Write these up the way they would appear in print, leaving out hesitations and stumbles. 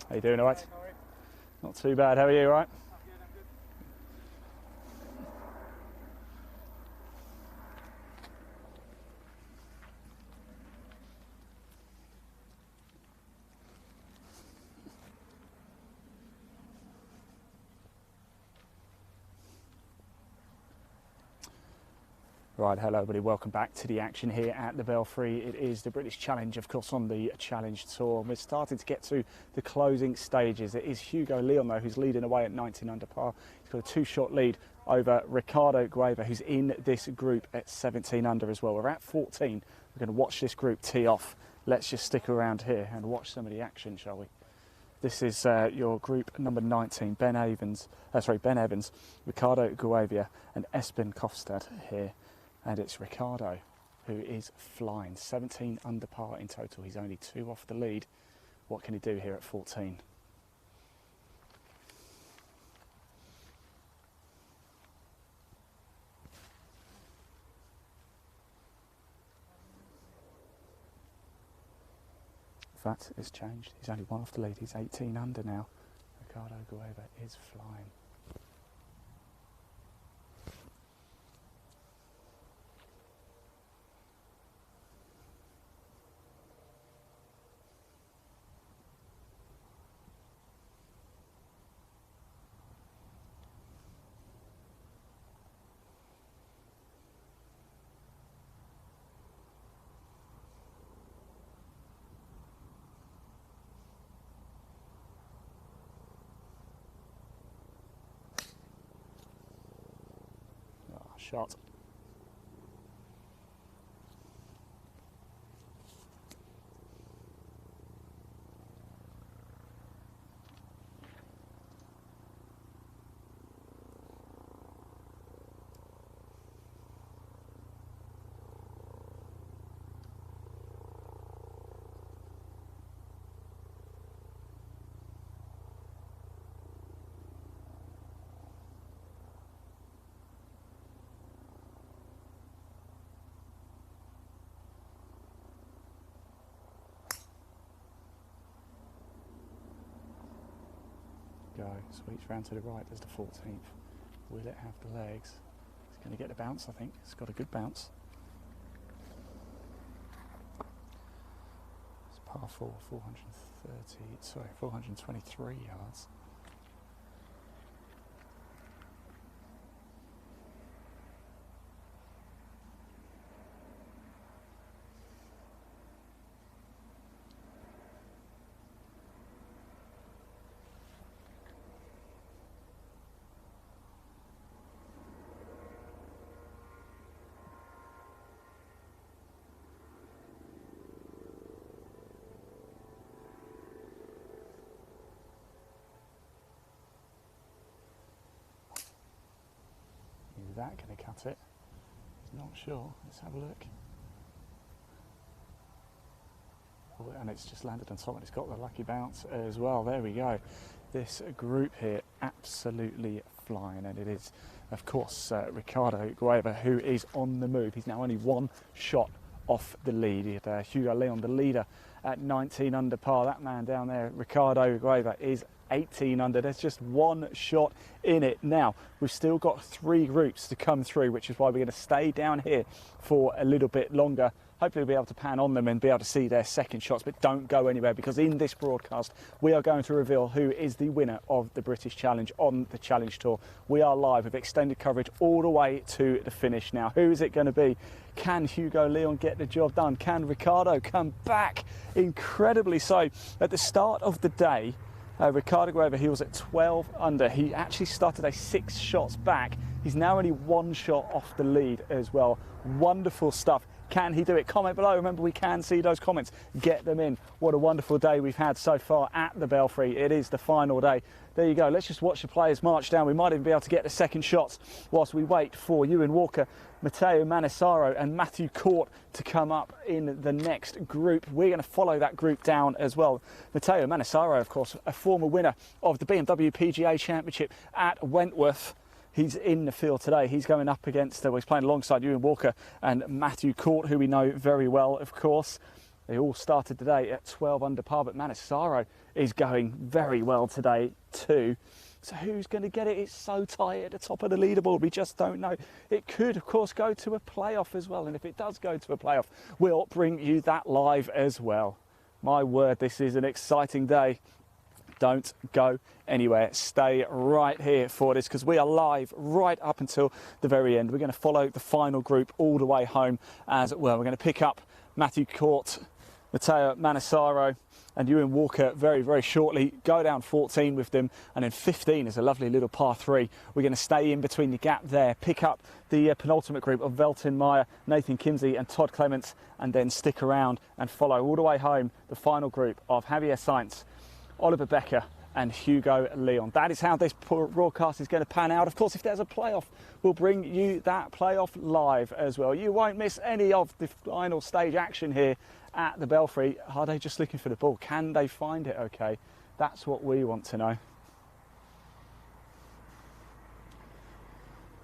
How you doing, all right? Not too bad. How are you, all right? Right, hello everybody, welcome back to the action here at the Belfry. It is the British Challenge, of course, on the Challenge Tour. We're starting to get to the closing stages. It is Hugo Leon, though, who's leading away at 19 under par. He's got a two-shot lead over Ricardo Gueva, who's in this group at 17 under as well. We're at 14. We're going to watch this group tee off. Let's just stick around here and watch some of the action, shall we? This is your group number 19, Ben Evans, Ricardo Gueva and Espen Kofstad here. And it's Ricardo who is flying, 17 under par in total. He's only 2 off the lead. What can he do here at 14? That has changed. He's only 1 off the lead. He's 18 under now. Ricardo Gueva is flying. Shot. Go, sweeps round to the right, there's the 14th. Will it have the legs? It's going to get the bounce, I think. It's got a good bounce. It's par 4, 423 yards. Is that going to cut it? Not sure. Let's have a look. Oh, and it's just landed on top and it's got the lucky bounce as well. There we go. This group here absolutely flying, and it is, of course, Ricardo Gueva, who is on the move. He's now only 1 shot off the lead. He had Hugo Leon, the leader, at 19 under par. That man down there, Ricardo Gueva, is 18 under. There's just 1 shot in it. Now, we've still got 3 groups to come through, which is why we're going to stay down here for a little bit longer. Hopefully we'll be able to pan on them and be able to see their second shots, but don't go anywhere, because in this broadcast we are going to reveal who is the winner of the British Challenge on the Challenge Tour. We are live with extended coverage all the way to the finish now. Who is it going to be? Can Hugo Leon get the job done? Can Ricardo come back? Incredibly so. At the start of the day, Ricardo Gueva, he was at 12 under. He actually started 6 shots back. He's now only 1 shot off the lead as well. Wonderful stuff. Can he do it? Comment below. Remember, we can see those comments. Get them in. What a wonderful day we've had so far at the Belfry. It is the final day. There you go. Let's just watch the players march down. We might even be able to get the second shots whilst we wait for Ewan Walker, Matteo Manassaro and Matthew Court to come up in the next group. We're going to follow that group down as well. Matteo Manassaro, of course, a former winner of the BMW PGA Championship at Wentworth. He's in the field today. He's going up against, he's playing alongside Ewan Walker and Matthew Court, who we know very well, of course. They all started today at 12 under par, but Manasaro is going very well today too. So who's going to get it? It's so tight at the top of the leaderboard. We just don't know. It could, of course, go to a playoff as well. And if it does go to a playoff, we'll bring you that live as well. My word, this is an exciting day. Don't go anywhere. Stay right here for this, because we are live right up until the very end. We're going to follow the final group all the way home as well. We're going to pick up Matthew Court, Matteo Manasaro and Ewan Walker very, very shortly. Go down 14 with them, and then 15 is a lovely little par 3. We're going to stay in between the gap there, pick up the penultimate group of Velton Meyer, Nathan Kimsey and Todd Clements, and then stick around and follow all the way home the final group of Javier Sainz, Oliver Becker and Hugo Leon. That is how this broadcast is going to pan out. Of course, if there's a playoff, we'll bring you that playoff live as well. You won't miss any of the final stage action here at the Belfry. Are they just looking for the ball? Can they find it okay? That's what we want to know.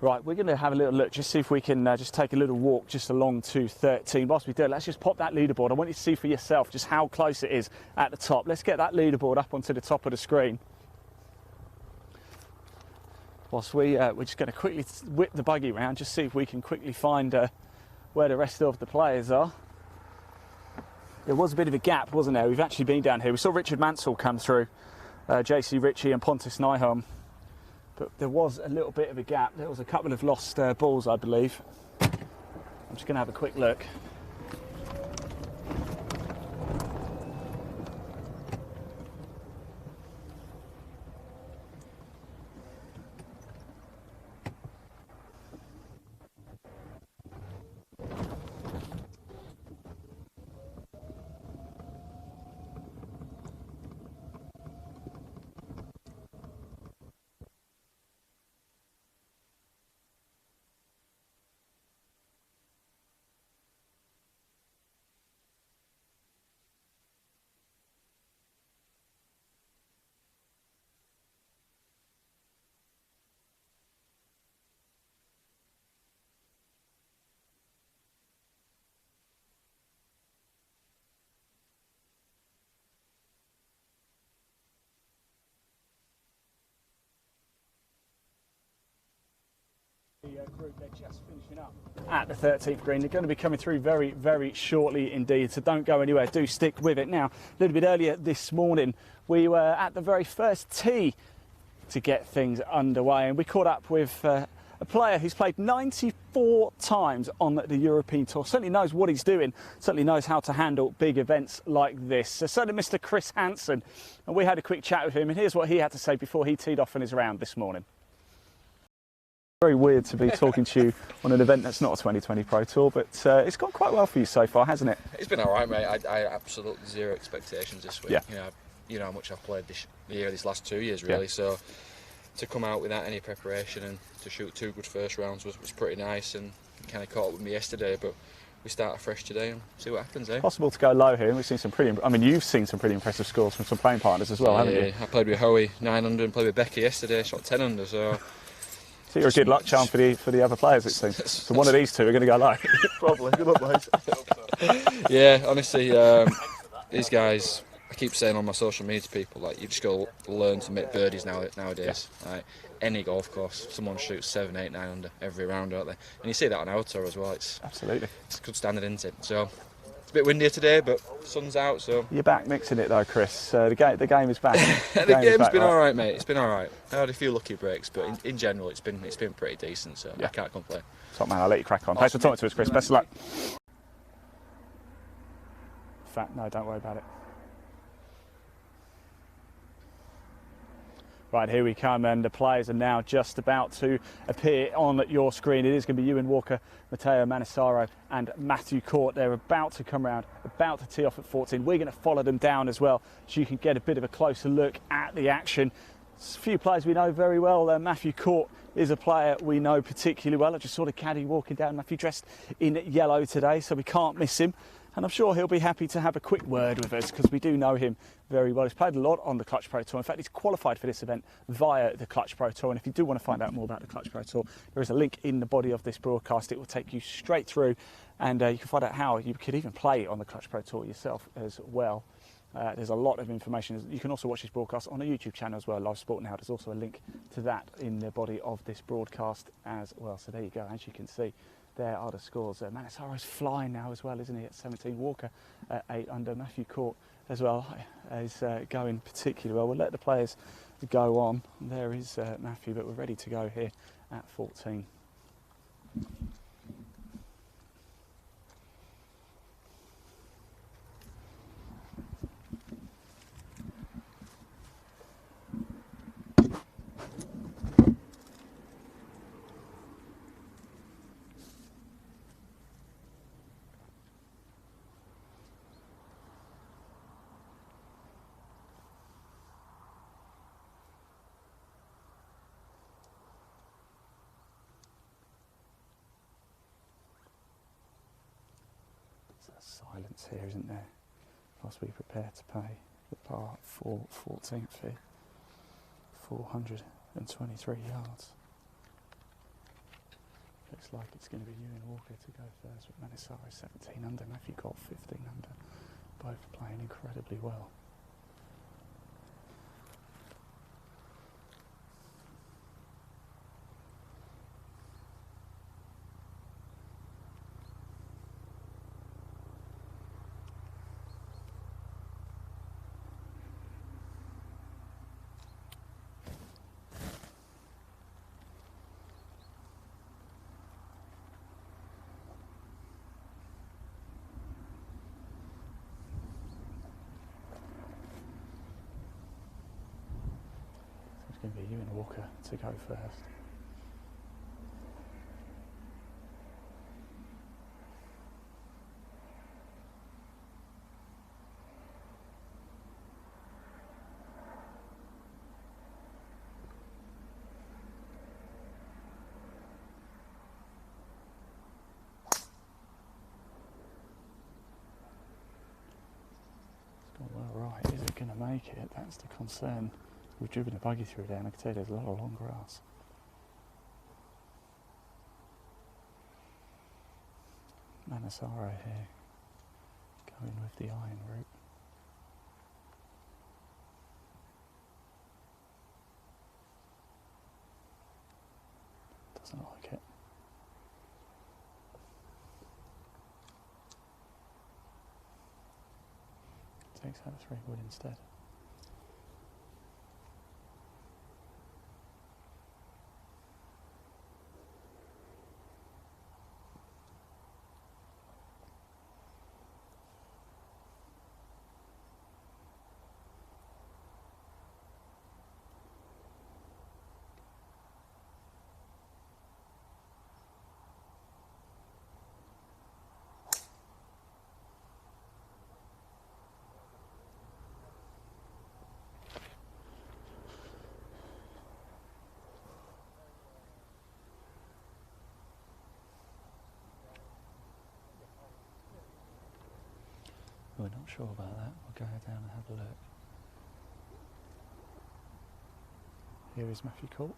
Right, we're going to have a little look, just see if we can just take a little walk just along to 13. Whilst we do, let's just pop that leaderboard. I want you to see for yourself just how close it is at the top. Let's get that leaderboard up onto the top of the screen. Whilst we're just going to quickly whip the buggy around, just see if we can quickly find where the rest of the players are. There was a bit of a gap, wasn't there? We've actually been down here. We saw Richard Mansell come through, JC Ritchie and Pontus Nyholm. But there was a little bit of a gap. There was a couple of lost balls, I believe. I'm just going to have a quick look. Group, they're just finishing up at the 13th green. They're going to be coming through very, very shortly indeed, so don't go anywhere. Do stick with it. Now, a little bit earlier this morning, we were at the very first tee to get things underway, and we caught up with a player who's played 94 times on the European Tour. Certainly knows what he's doing, certainly knows how to handle big events like this. So certainly Mr. Chris Hansen, and we had a quick chat with him, and here's what he had to say before he teed off on his round this morning. Very weird to be talking to you on an event that's not a 2020 Pro Tour, but it's gone quite well for you so far, hasn't it? It's been all right, mate. I absolutely zero expectations this week. Yeah. You know how much I've played these last 2 years, really. Yeah. So to come out without any preparation and to shoot 2 good first rounds was pretty nice, and kind of caught up with me yesterday. But we start afresh today and see what happens, eh? Possible to go low here. We've seen some pretty. I mean, you've seen some pretty impressive scores from some playing partners as well, haven't you? I played with Howie 9 under and played with Becky yesterday. Shot 10 under. So you're a good luck charm for the other players, it seems. So one of these two are going to go low. Probably. Good luck, boys. Yeah, honestly, these guys, I keep saying on my social media to people, like, you just got to learn to make birdies nowadays. Yeah. Like, any golf course, someone shoots 7, 8, 9 under every round, don't they? And you see that on our tour as well. Absolutely. It's a good standard, isn't it? So it's a bit windier today, but the sun's out, so... You're back mixing it though, Chris. The game is back. The game's been all right, mate. It's been all right. I had a few lucky breaks, but in general, it's been pretty decent, so yeah. I can't complain. Top man, I'll let you crack on. Thanks for talking to us, Chris. Best of luck. In fact, no, don't worry about it. Right, here we come, and the players are now just about to appear on your screen. It is going to be Ewan Walker, Matteo Manasaro and Matthew Court. They're about to come round, about to tee off at 14. We're going to follow them down as well, so you can get a bit of a closer look at the action. There's a few players we know very well. Matthew Court is a player we know particularly well. I just saw the caddy walking down. Matthew dressed in yellow today, so we can't miss him. and I'm sure he'll be happy to have a quick word with us because we do know him very well. He's played a lot on the Clutch Pro Tour. In fact, he's qualified for this event via the Clutch Pro Tour, and if you do want to find out more about the Clutch Pro Tour, there is a link in the body of this broadcast. It will take you straight through, and you can find out how you could even play on the Clutch Pro Tour yourself as well. There's a lot of information. You can also watch this broadcast on a YouTube channel as well, Live Sport Now. There's also a link to that in the body of this broadcast as well. So there you go. As you can see, there are the scores. Manasaro's flying now as well, isn't he, at 17. Walker at 8 under. Matthew Court as well is going particularly well. We'll let the players go on. There is Matthew, but we're ready to go here at 14. Silence here, isn't there? Whilst we prepare to pay the par 4 14th fee, 423 yards. Looks like it's going to be Ewan Walker to go first with Manasaro 17 under, Matthew Colt 15 under, both playing incredibly well. It's going to be Ewan Walker to go first. It's gone well right. Is it going to make it? That's the concern. We've driven a buggy through there, and I can tell you there's a lot of long grass. Manasaro here, going with the iron route. Doesn't like it. Takes out a 3-wood instead. We're not sure about that. We'll go down and have a look. Here is Matthew Court.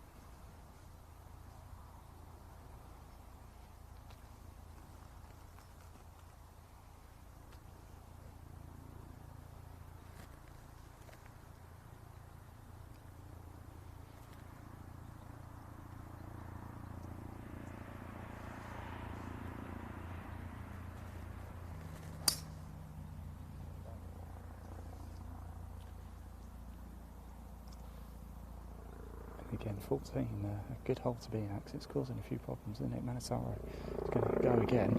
Again, 14, a good hole to be at because it's causing a few problems, isn't it? Manasaro is going to go again.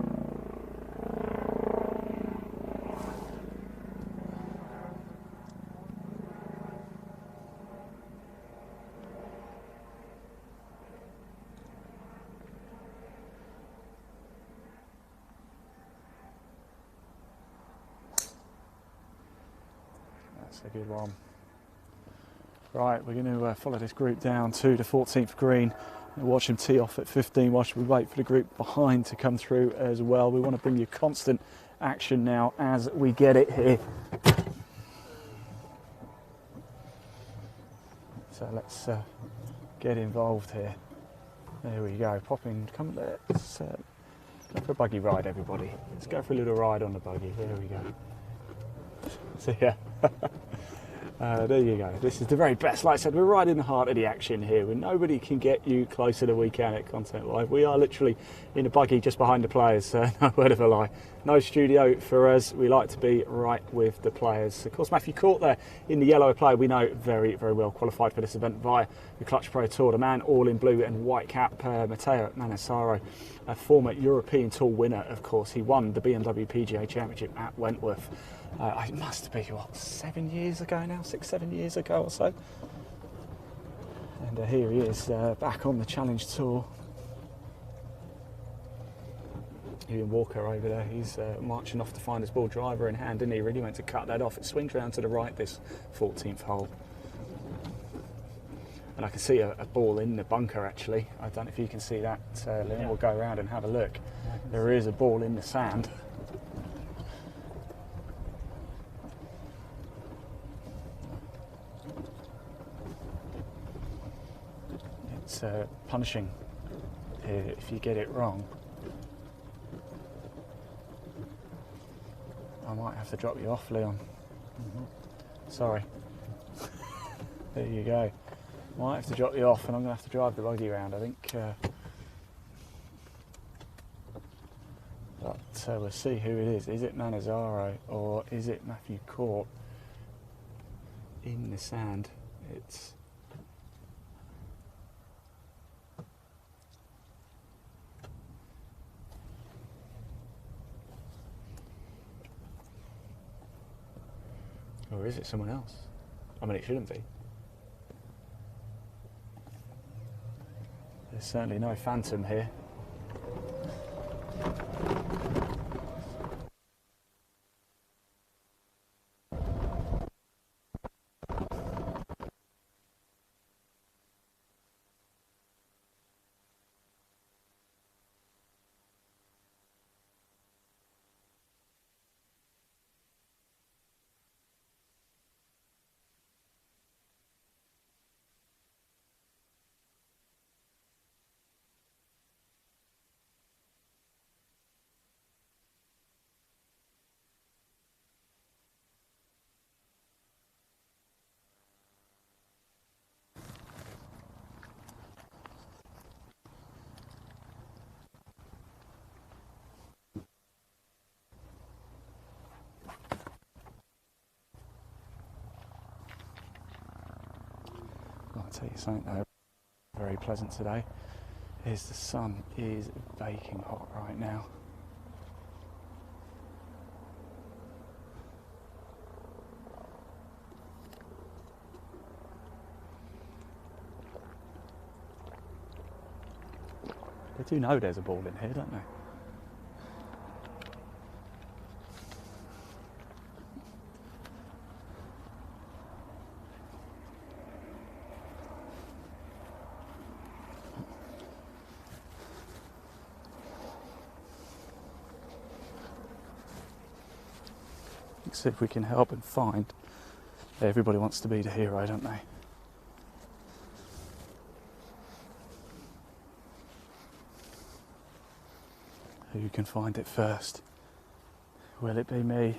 That's a good one. Right, we're going to follow this group down to the 14th green Watch him tee off at 15 whilst we wait for the group behind to come through as well. We want to bring you constant action now as we get it here. So let's get involved here. There we go. Pop in. Come, let's go for a buggy ride, everybody. Let's go for a little ride on the buggy. There we go. So yeah. There you go. This is the very best. Like I said, we're right in the heart of the action here, where nobody can get you closer than we can at Content Live. We are literally in a buggy just behind the players, no word of a lie. No studio for us. We like to be right with the players. Of course, Matthew Court there in the yellow player we know very, very well, qualified for this event via the Clutch Pro Tour. The man all in blue and white cap, Matteo Manassaro, a former European Tour winner, of course. He won the BMW PGA Championship at Wentworth. It must be, what, 7 years ago now? 6-7 years ago or so. And here he is, back on the Challenge Tour. Ian Walker over there, he's marching off to find his ball, driver in hand, didn't he? Really went to cut that off. It swings round to the right, this 14th hole. And I can see a ball in the bunker, actually. I don't know if you can see that, Lynn. We'll go around and have a look. There is a ball in the sand. It's punishing if you get it wrong. I might have to drop you off, Leon. Sorry. There you go. Might have to drop you off, and I'm going to have to drive the buggy around, I think. But we'll see who it is. Is it Manassaro or is it Matthew Court in the sand? It's... Or is it someone else? I mean, it shouldn't be. There's certainly no phantom here. I'll tell you something though, very pleasant today, is the sun is baking hot right now. They do know there's a ball in here, don't they? Let's see if we can help and find. Everybody wants to be the hero, don't they? Who can find it first? Will it be me?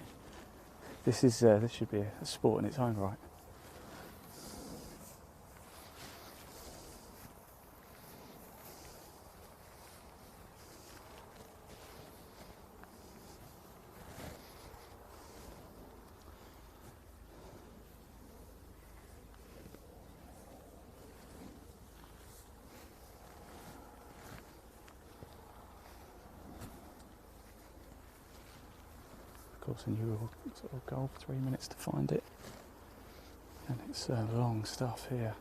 This should be a sport in its own right. Of course, and you will sort of golf 3 minutes to find it, and it's long stuff here.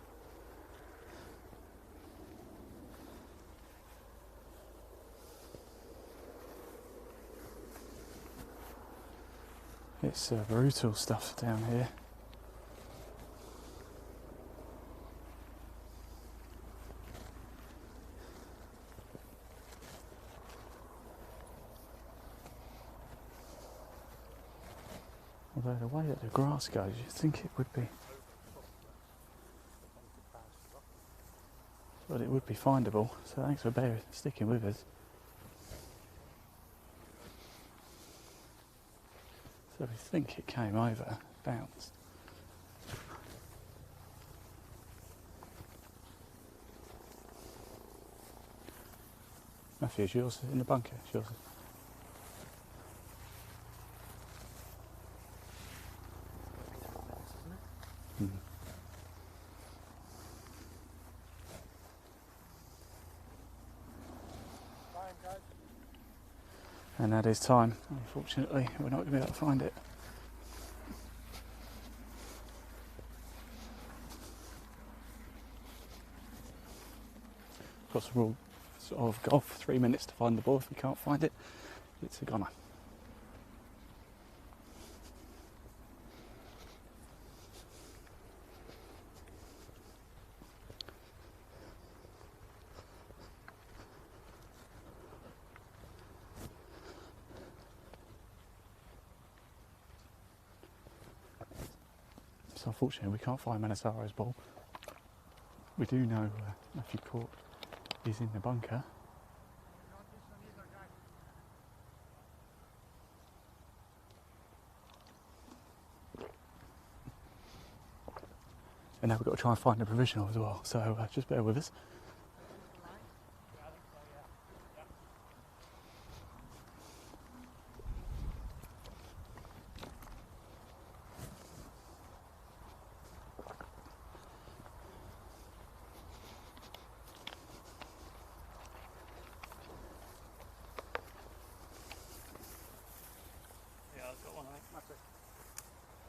It's brutal stuff down here. Although the way that the grass goes, you'd think it would be... But it would be findable, so thanks for sticking with us. So we think it came over, bounced. Matthew, is yours in the bunker? It's yours. Mm. And that is time. Unfortunately, we're not going to be able to find it. Of course, we'll sort of go for 3 minutes to find the ball. If we can't find it, it's a goner. So unfortunately we can't find Manasaro's ball. We do know Matthew Court is in the bunker. And now we've got to try and find a provisional as well, so just bear with us.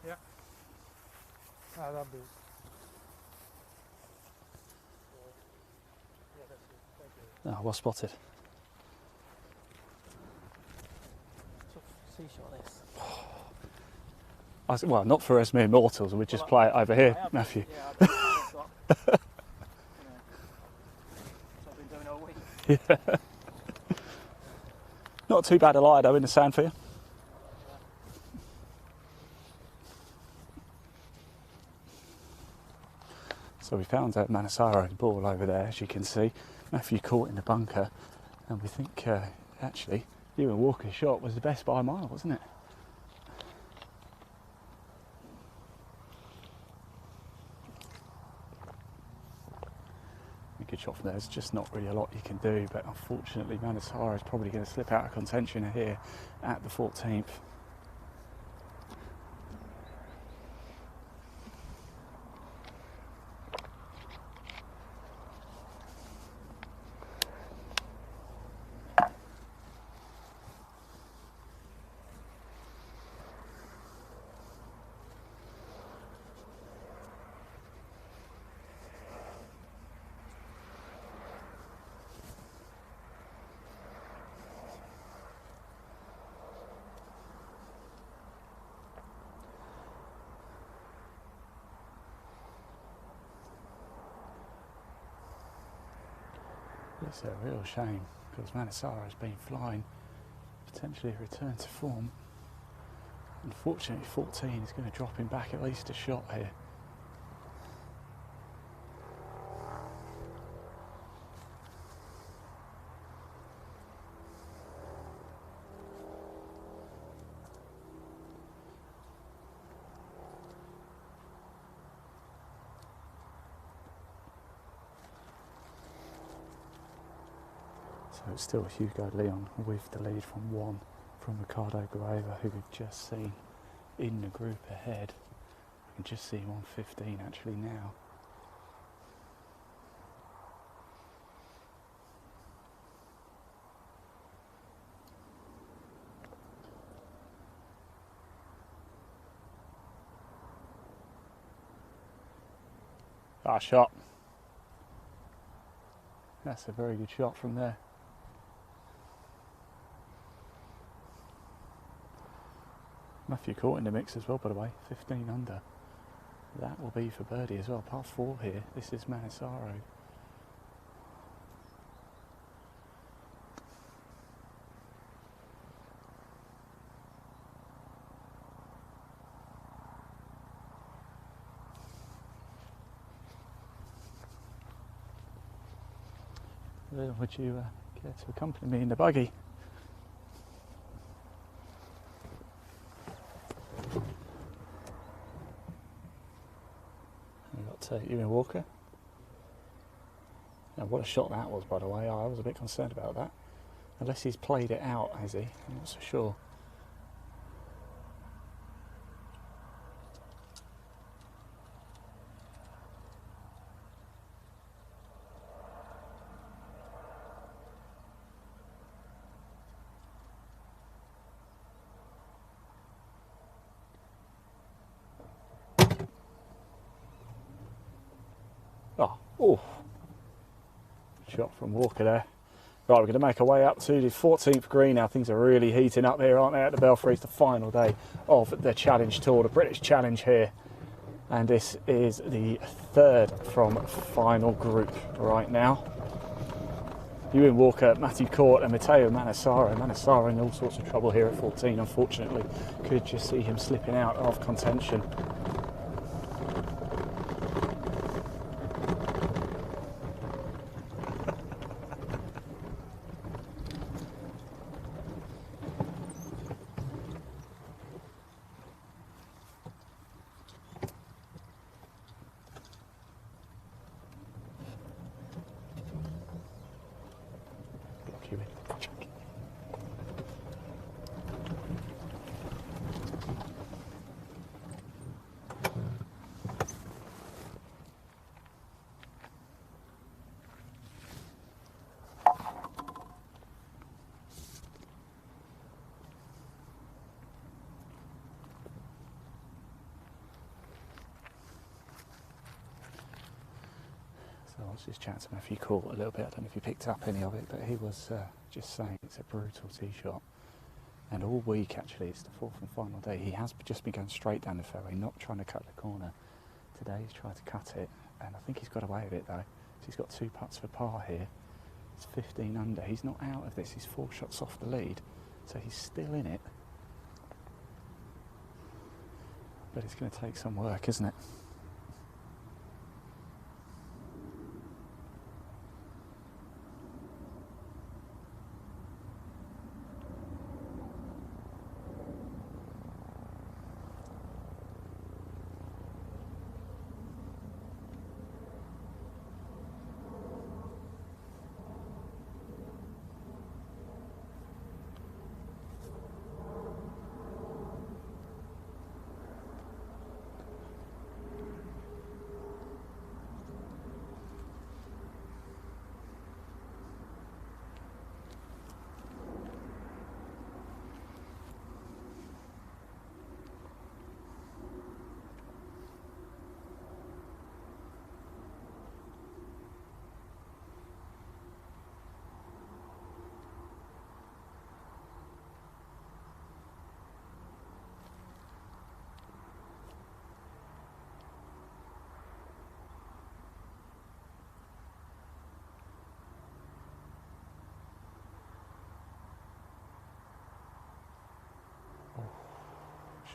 Yeah. Ah, that'd be. Yeah, that's it. Thank you. Oh, well spotted. Tough seashore this. Well, not for us mere mortals, we just play it over here, Matthew. Yeah, I've got. So I've been doing all week. Yeah. Not too bad a lie though in the sand for you. So we found Manasaro's ball over there, as you can see. Matthew caught in the bunker, and we think actually Ewan Walker's shot was the best by a mile, wasn't it? A good shot from there. There's just not really a lot you can do, but unfortunately Manasaro is probably going to slip out of contention here at the 14th. It's a real shame because Manasaro's been flying, potentially a return to form. Unfortunately 14 is going to drop him back at least a shot here. So it's still Hugo Leon with the lead from 1 from Ricardo Gueva, who we've just seen in the group ahead. I can just see him on 15 actually now. Ah, shot. That's a very good shot from there. Matthew caught in the mix as well, by the way, 15 under. That will be for birdie as well. Par 4 here. This is Manasaro. Would you care to accompany me in the buggy? We've got Ewan Walker. Now, what a shot that was, by the way. I was a bit concerned about that. Unless he's played it out, has he? I'm not so sure. Oh, shot from Walker there. Right, we're going to make our way up to the 14th green now. Things are really heating up here, aren't they, at the Belfry? It's the final day of the Challenge Tour, the British Challenge here. And this is the third from final group right now. Ewan Walker, Matthew Court and Matteo Manassaro. Manassaro in all sorts of trouble here at 14, unfortunately. Could just see him slipping out of contention. So I was just chatting to Matthew Court a little bit. I don't know if you picked up any of it, but he was just saying it's a brutal tee shot. And all week, actually, it's the fourth and final day. He has just been going straight down the fairway, not trying to cut the corner. Today he's tried to cut it, and I think he's got away with it though. So he's got 2 putts for par here. It's 15 under. He's not out of this. He's 4 shots off the lead, so he's still in it. But it's going to take some work, isn't it?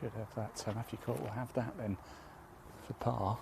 Should have that. Matthew Court will have that then for par.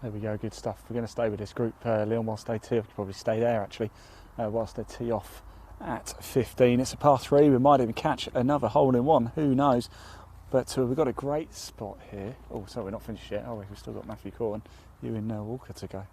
There we go, good stuff. We're going to stay with this group, Leon, whilst they tee off. We'll probably stay there actually, whilst they tee off at 15. It's a par 3, we might even catch another hole in one, who knows. But we've got a great spot here. Oh, sorry, we're not finished yet, are we? We've still got Matthew Court and Ewan Walker to go.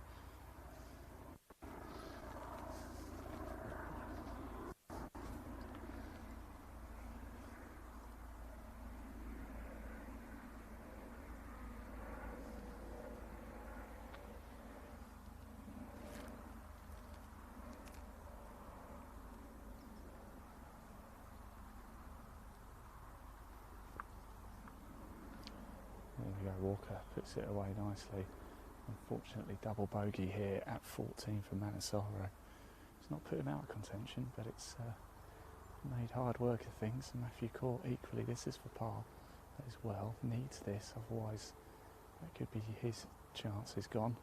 we go, Walker puts it away nicely. Unfortunately, double bogey here at 14 for Manasaro. It's not put him out of contention, but it's made hard work of things. And Matthew Court equally, this is for par as well, needs this, otherwise that could be his chance is gone.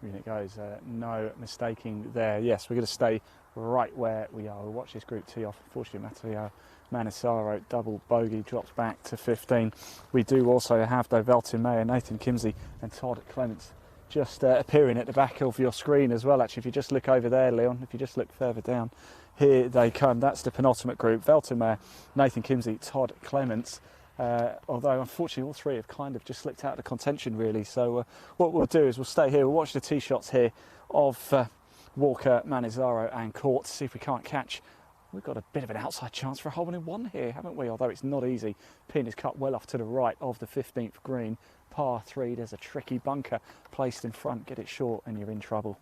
In it goes, no mistaking there. Yes, we're going to stay right where we are. We'll watch this group tee off. Unfortunately, Matteo Manasaro double bogey drops back to 15. We do also have, though, Velton Mayer, Nathan Kimsey and Todd Clements just appearing at the back of your screen as well. Actually, if you just look over there, Leon, if you just look further down, here they come. That's the penultimate group. Velton Mayer, Nathan Kimsey, Todd Clements. Although unfortunately all three have kind of just slipped out of the contention really, so what we'll do is we'll stay here, we'll watch the tee shots here of Walker, Manasaro and Court to see if we can't catch. We've got a bit of an outside chance for a hole in one here, haven't we? Although it's not easy. Pin is cut well off to the right of the 15th green. Par 3, there's a tricky bunker placed in front. Get it short and you're in trouble.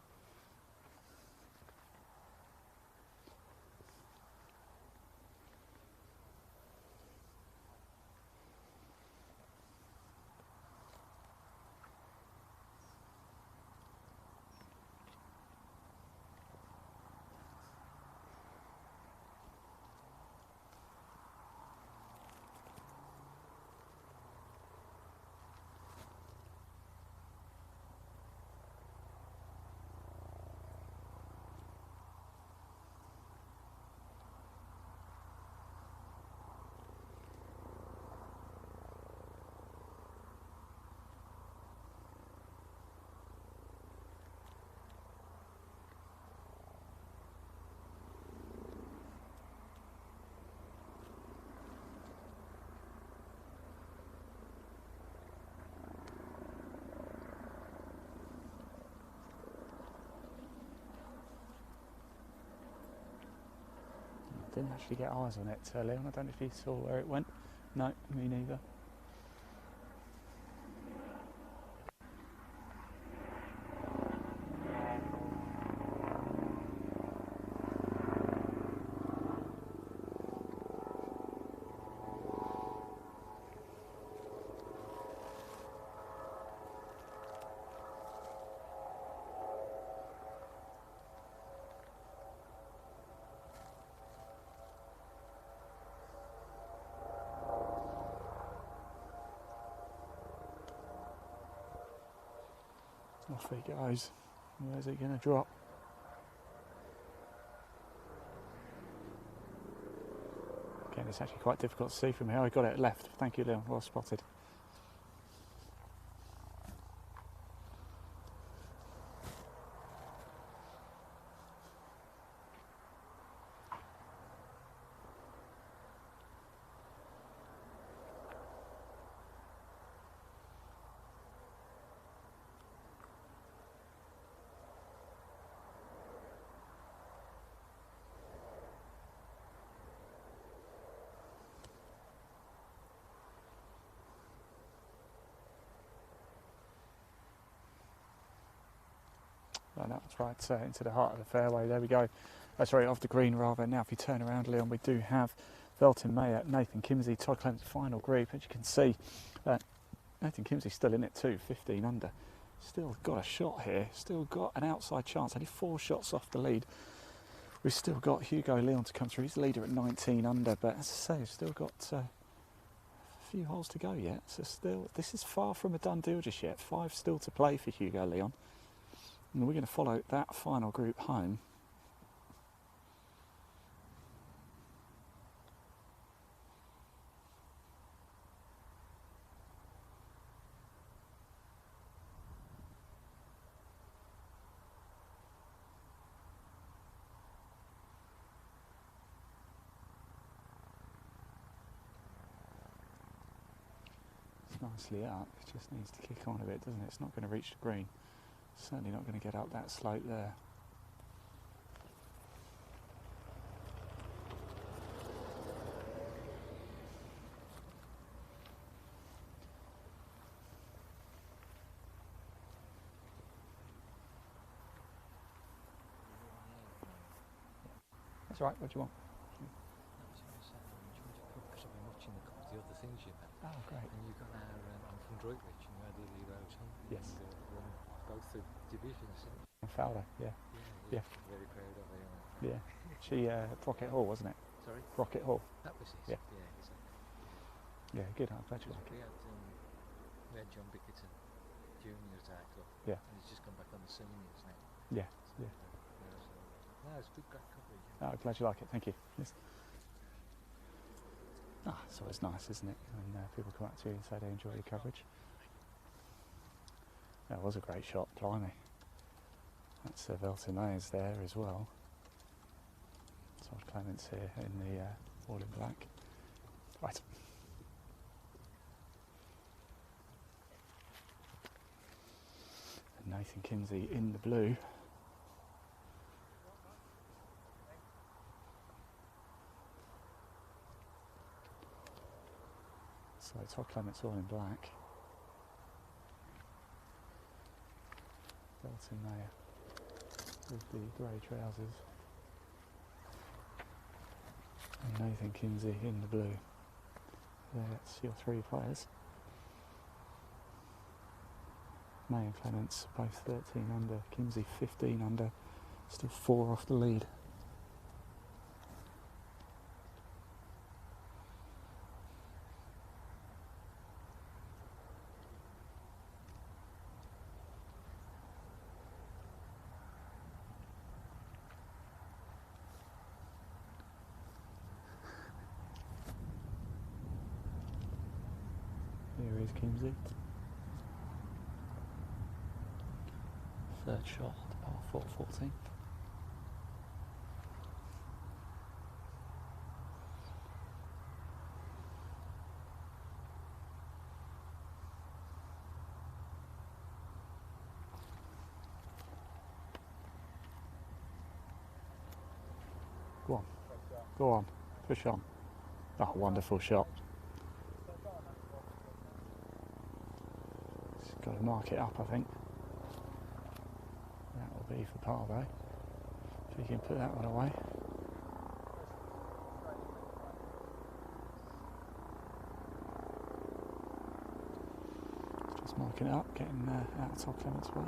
Didn't actually get eyes on it, Leon. I don't know if you saw where it went. No, me neither. Off he goes. Where's it going to drop? Again, it's actually quite difficult to see from here. I got it left. Thank you, Leon. Well spotted. Oh, no, that's right, into the heart of the fairway. There we go. Sorry, off the green rather. Now, if you turn around, Leon, we do have Velton Mayer, Nathan Kimsey, Todd Clements, final group. As you can see, Nathan Kimsey's still in it too, 15 under. Still got a shot here, still got an outside chance, only 4 shots off the lead. We've still got Hugo Leon to come through. He's the leader at 19 under, but as I say, we've still got a few holes to go yet. So still, this is far from a done deal just yet. 5 still to play for Hugo Leon. And we're going to follow that final group home. It's nicely up, it just needs to kick on a bit, doesn't it? It's not going to reach the green. Certainly not going to get up that slope there. That's all right. What do you want? Because I've been watching the other things you've had. Oh, great. And you've got our, I'm from Droitwich, and you had Lily Rose Hunt. Yes. And won both the divisions. Fowler, yeah. Yeah. Very proud of her. Yeah. She, Brocket Hall, wasn't it? Sorry? Brocket Hall. That was it. Yeah. Yeah, exactly. Yeah, good. I'm glad you like We it. had John Bickerton Jr. at our club. Yeah. And he's just come back on the seniors now. Yeah. So, Yeah. no, it's good coverage. Oh, I'm glad you like it. Thank you. Yes. Ah, it's always nice, isn't it, when people come up to you and say they enjoy your coverage. That was a great shot, blimey. That's Velton Mayers there as well. Todd Clements here in the all in black. Right. And Nathan Kinsey in the blue. So Todd Clements all in black. Belton Mayer with the grey trousers. And Nathan Kinsey in the blue. That's your three players. May and Clements both 13 under, Kinsey 15 under, still 4 off the lead. Here is Kinsey. Third shot, par 4, 14. Go on, go on, push on. Oh, wonderful shot. Just got to mark it up, I think. That will be for par though. If you can put that one away. Just marking it up, getting out of Todd Clements' way.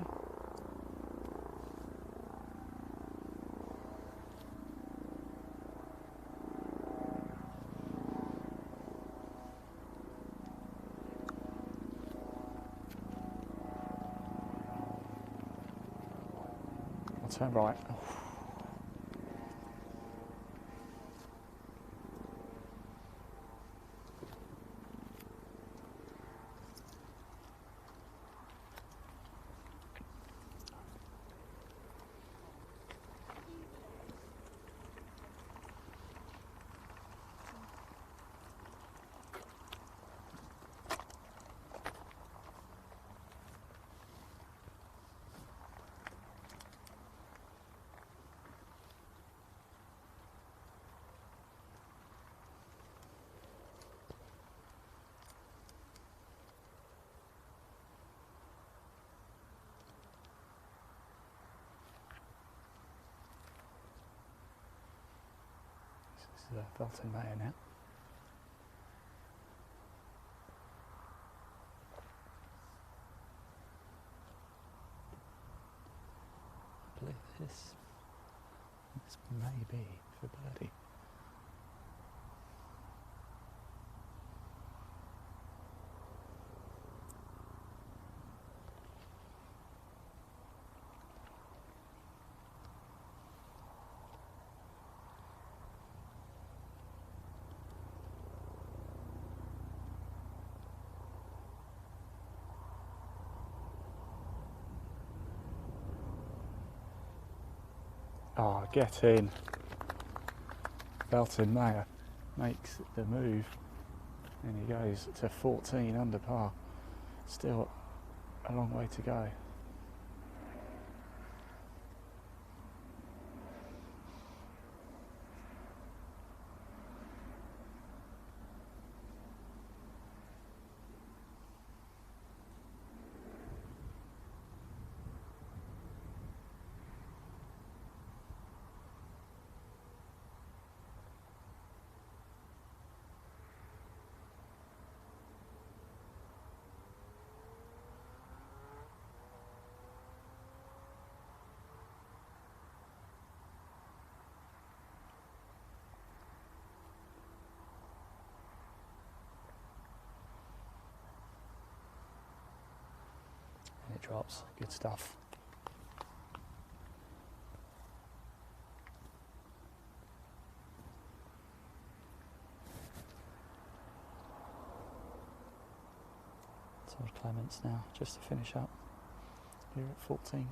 I'll turn right. Oh. This is Belton Mayer now. I believe this may be for birdie. Oh, get in. Belton Mayer makes the move and he goes to 14 under par. Still a long way to go. drops. Good stuff. Todd Clements now, just to finish up here at 14.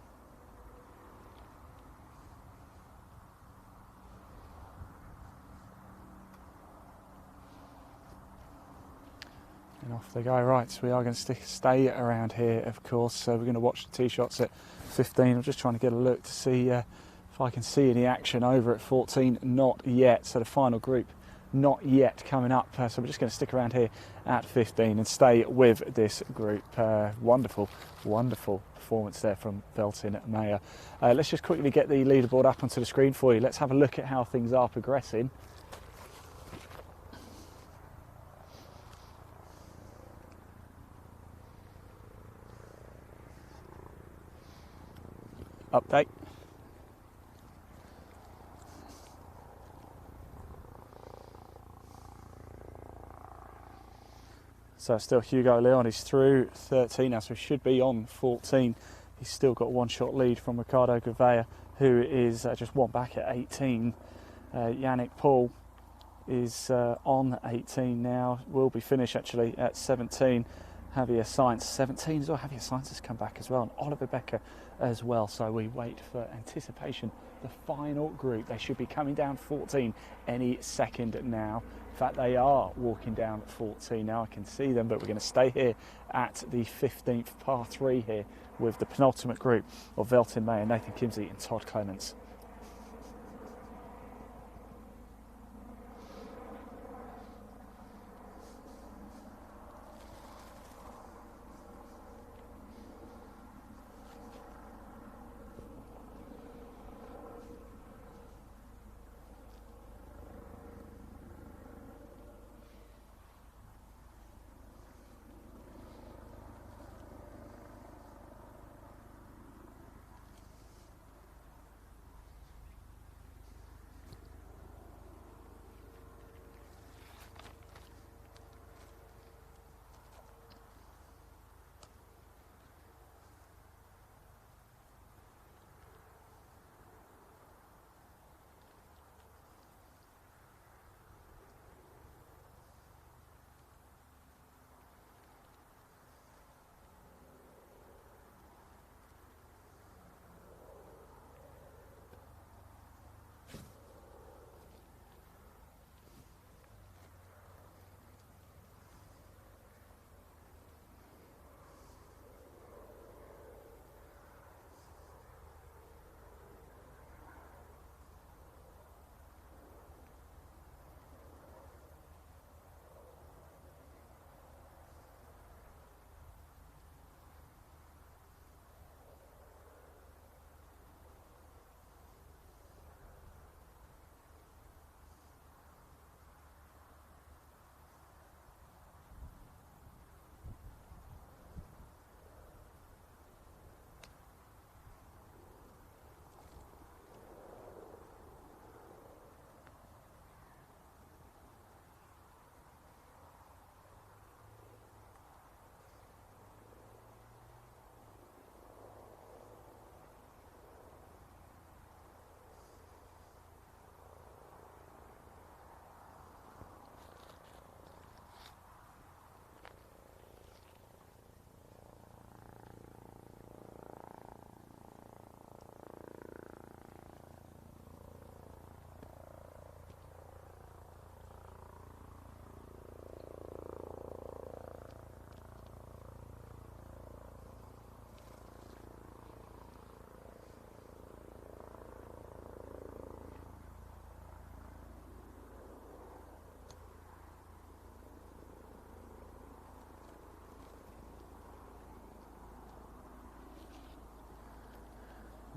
And off they go. Right, so we are going to stay around here, of course. So we're going to watch the tee shots at 15. I'm just trying to get a look to see if I can see any action over at 14. Not yet. So the final group, not yet coming up. So we're just going to stick around here at 15 and stay with this group. Wonderful, wonderful performance there from Belton Mayer. Let's just quickly get the leaderboard up onto the screen for you. Let's have a look at how things are progressing. Update. So still Hugo Leon is through 13 now, so he should be on 14. He's still got one shot lead from Ricardo Gouveia, who is just one back at 18. Yannick Paul is on 18 now, will be finished actually at 17. Javier Sainz 17 as well. Javier Sainz has come back as well, and Oliver Becker as well. So we wait for anticipation. The final group, they should be coming down 14 any second now. In fact, they are walking down 14 now. I can see them, but we're going to stay here at the 15th par 3 here with the penultimate group of Belton Mayer, Nathan Kimsey and Todd Clements.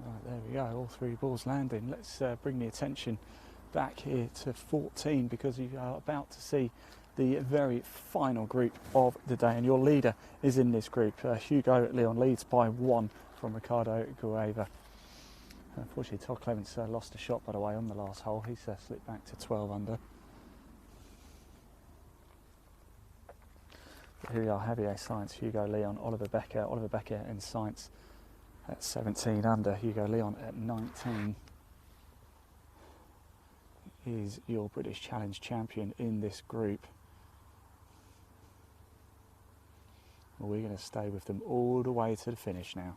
Right, there we go, all three balls landing. Let's bring the attention back here to 14 because you are about to see the very final group of the day, and your leader is in this group. Hugo Leon leads by 1 from Ricardo Gouveia. Unfortunately, Todd Clements lost a shot, by the way, on the last hole. He's slipped back to 12 under. Here we are, Javier Science, Hugo Leon, Oliver Becker. Oliver Becker in Science at 17 under. Hugo Leon at 19 is your British Challenge champion in this group. Well, we're going to stay with them all the way to the finish now.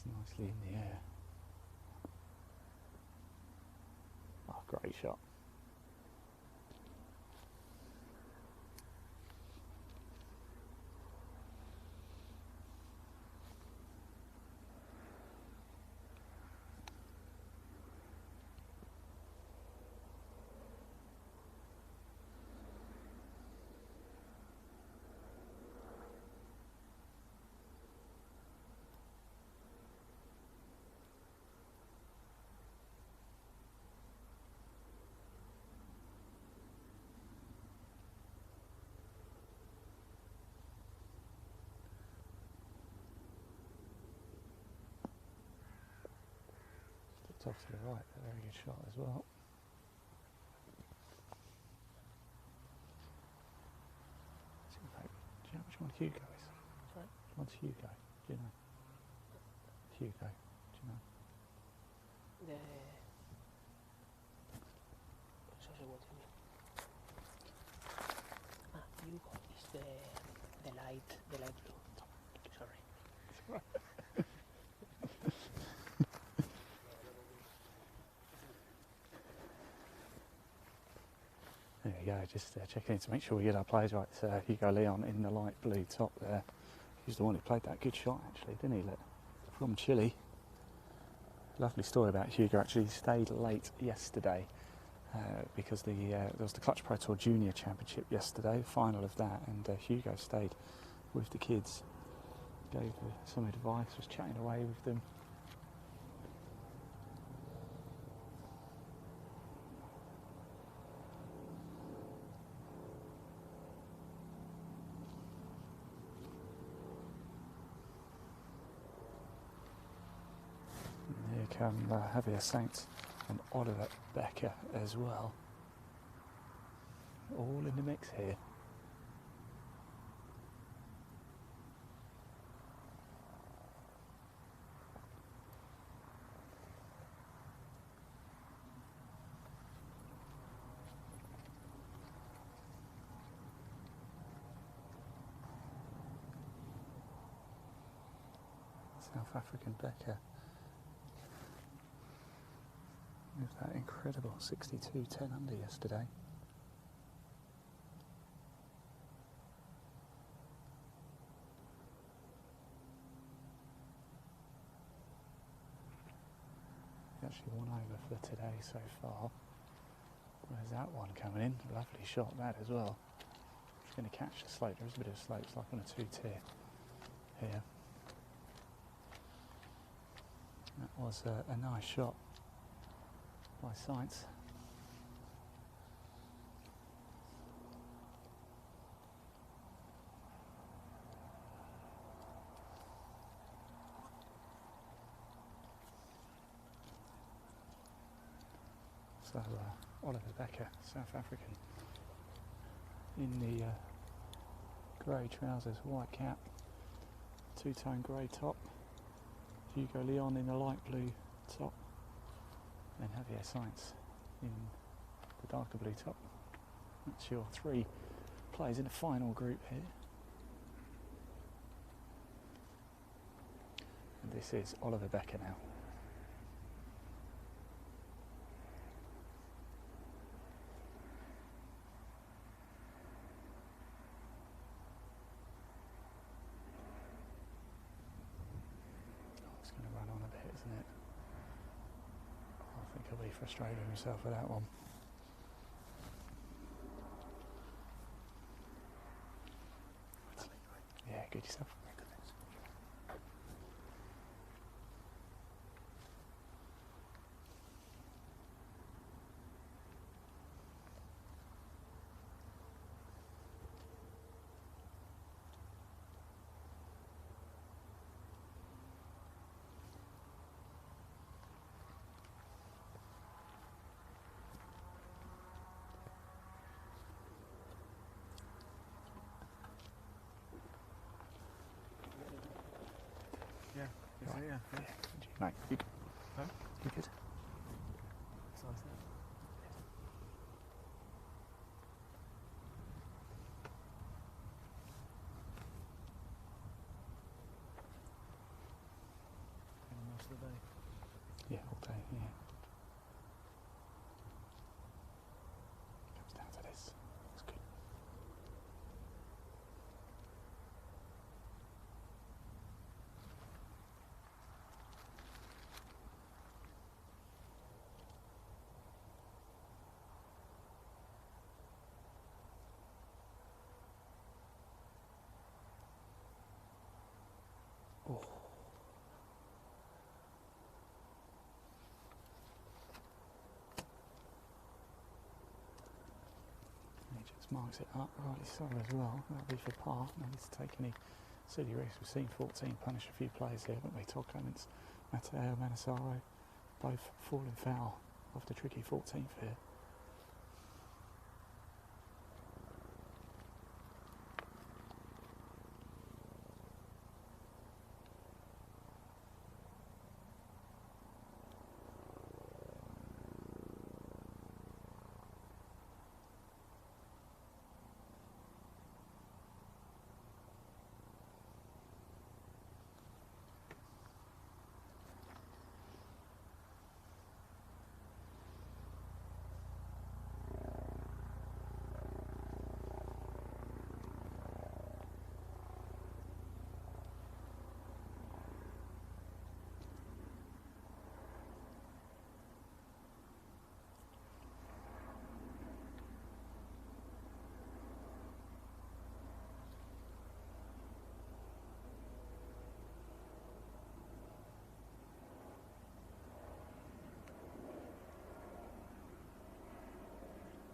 Nicely in the air. Oh, great shot. Off to the right, a very good shot as well. Do you know which one Hugo is? Sorry? Which one's Hugo? Do you know? Hugo, do you know? The... So what do you mean? Ah, Hugo is the light blue. Sorry. There we go, just checking in to make sure we get our plays right. Hugo Leon in the light blue top there. He's the one who played that good shot actually, didn't he? Look, from Chile. Lovely story about Hugo actually. He stayed late yesterday because there was the Clutch Pro Tour Junior Championship yesterday, final of that, and Hugo stayed with the kids, gave some advice, was chatting away with them. Come Javier Saints and Oliver Becker as well. All in the mix here. South African Becker. With that incredible 62-10 under yesterday. He actually won over for today so far. Where's that one coming in? Lovely shot that as well. Just going to catch the slope. There is a bit of slope. It's like on a 2-tier here. That was a nice shot by Science. So Oliver Becker, South African, in the grey trousers, white cap, two-tone grey top, Hugo Leon in the light blue top, and then Javier Sainz in the darker blue top. That's your three players in the final group here. And this is Oliver Becker now. It's going to run on a bit, isn't it? I think he'll be frustrated with himself with that one. Yeah, good yourself. Yeah, Right. yeah. Mate, you good? Huh? You good? Most of the day. Yeah, all day, yeah. Comes down to this. It's good. Oh. He just marks it up, rightly so as well. That'll be for par. No need to take any silly risks. We've seen 14 punish a few players here, haven't we? Todd Clements, Matteo Manassaro, both falling foul of the tricky 14th here.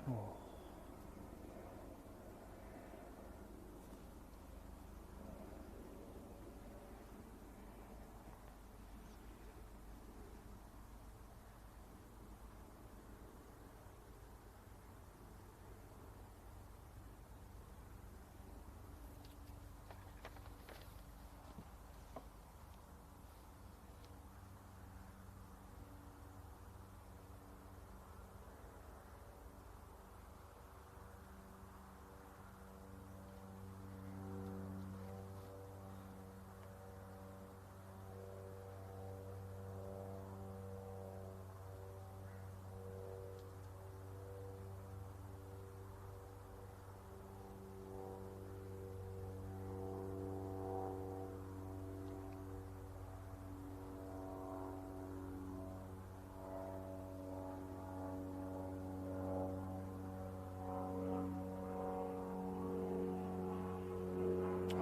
Oh.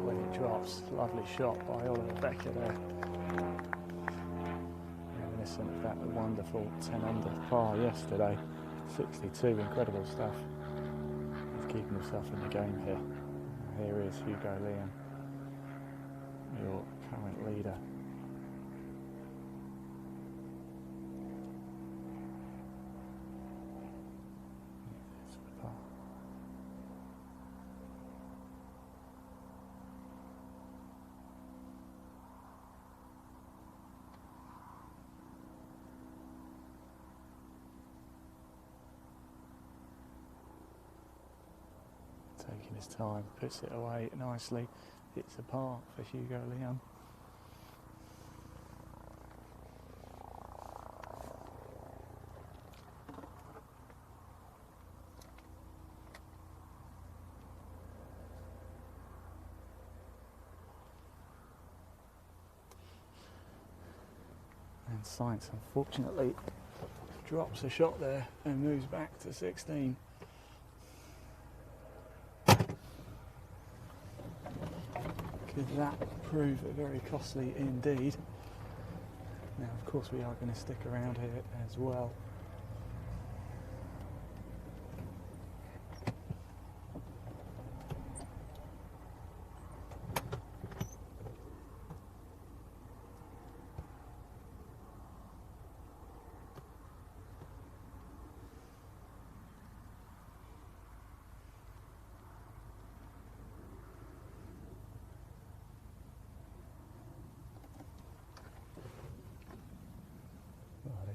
When it drops, lovely shot by Oliver Becker there. Reminiscent of that wonderful 10 under par yesterday. 62, incredible stuff. He's keeping himself in the game here. Here is Hugo Leon, your current leader. this time. Puts it away nicely. It's a par for Hugo Leon. And Science unfortunately drops a shot there and moves back to 16. Could that prove very costly indeed? Now of course we are going to stick around here as well.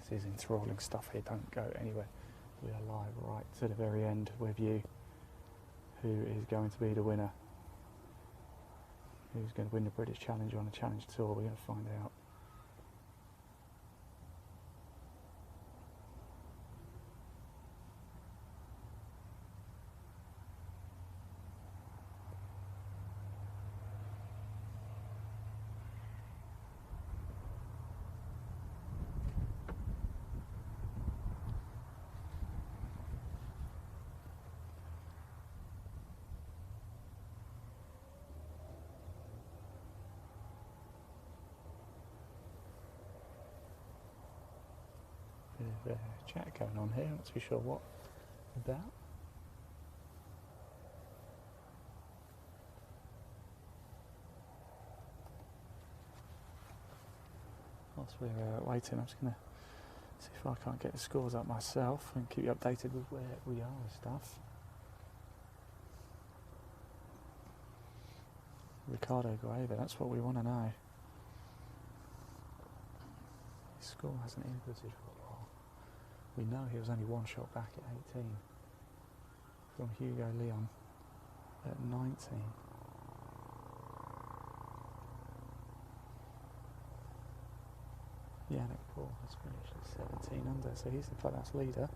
This is enthralling stuff here, don't go anywhere. We are live right to the very end with you. Who is going to be the winner? Who's going to win the British Challenge on the Challenge Tour? We're going to find out. Bit of chat going on here, not too sure what about. Whilst we're waiting, I'm just going to see if I can't get the scores up myself and keep you updated with where we are with stuff. Ricardo Gueva, that's what we want to know. His score hasn't inputted for a while. We know he was only one shot back at 18 from Hugo Leon at 19. Yannick Paul has finished at 17 under, so he's the clubhouse leader.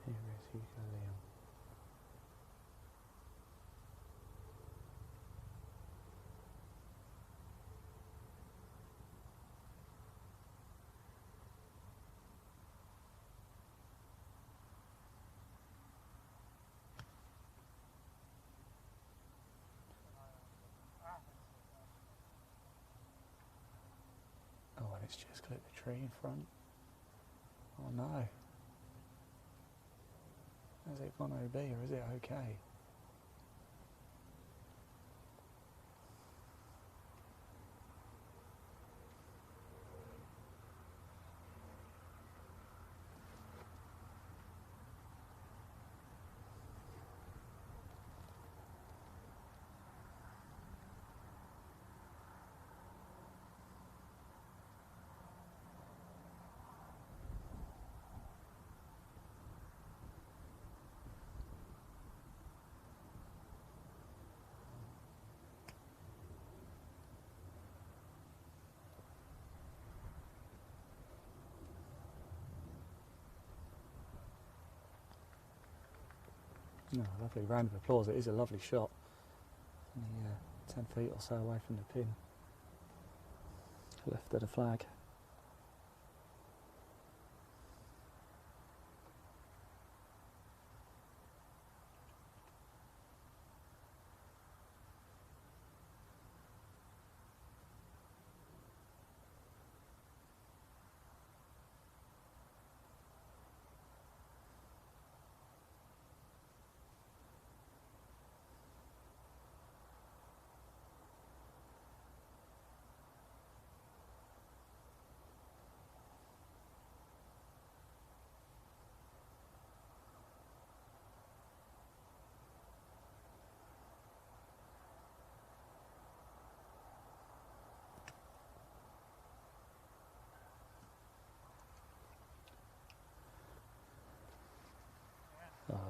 Here is Hugo Leon. Oh, and it's just clipped the tree in front. Oh no. Has it gone OB or is it okay? No, lovely round of applause. It is a lovely shot. Only 10 feet or so away from the pin. Left of the flag.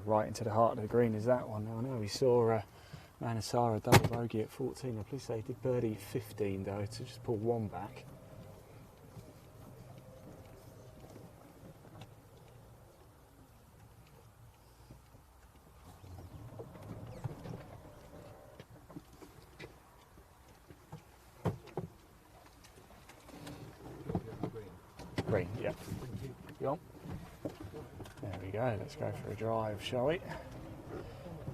right into the heart of the green is that one. Now, I know we saw Manasara double bogey at 14. I believe they did birdie 15 though to just pull one back. Green, yep. You on? There we go, let's go for a drive, shall we?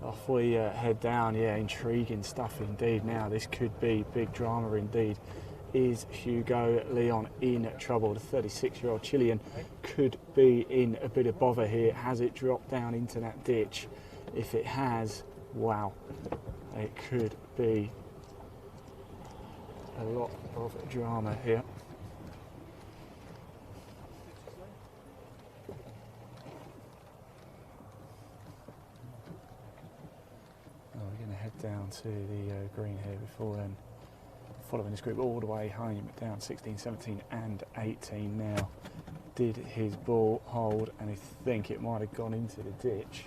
Off we head down. Yeah, intriguing stuff indeed. Now this could be big drama indeed. Is Hugo Leon in trouble? The 36-year-old Chilean could be in a bit of bother here. Has it dropped down into that ditch? If it has, wow, it could be a lot of drama here. We're going to head down to the green here before then. Following this group all the way home, down 16, 17 and 18 now. Did his ball hold? And I think it might have gone into the ditch.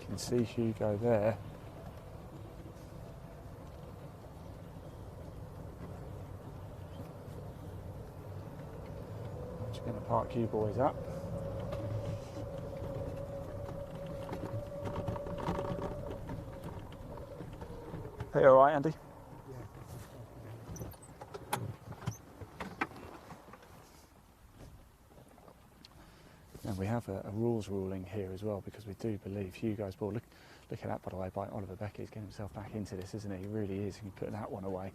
You can see Hugo there. Going to park you boys up. Are you all right, Andy? Yeah. And we have a rules ruling here as well, because we do believe Hugo's ball. Look at that, by the way, by Oliver Becker. He's getting himself back into this, isn't he? He really is. He can put that one away.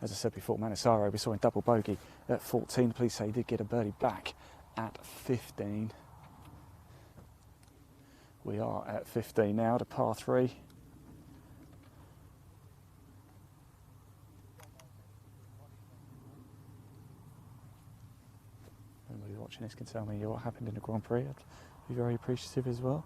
As I said before, Manasaro, we saw in double bogey at 14. Please say he did get a birdie back at 15. We are at 15 now, to par 3. Anybody watching this can tell me what happened in the Grand Prix. I'd be very appreciative as well.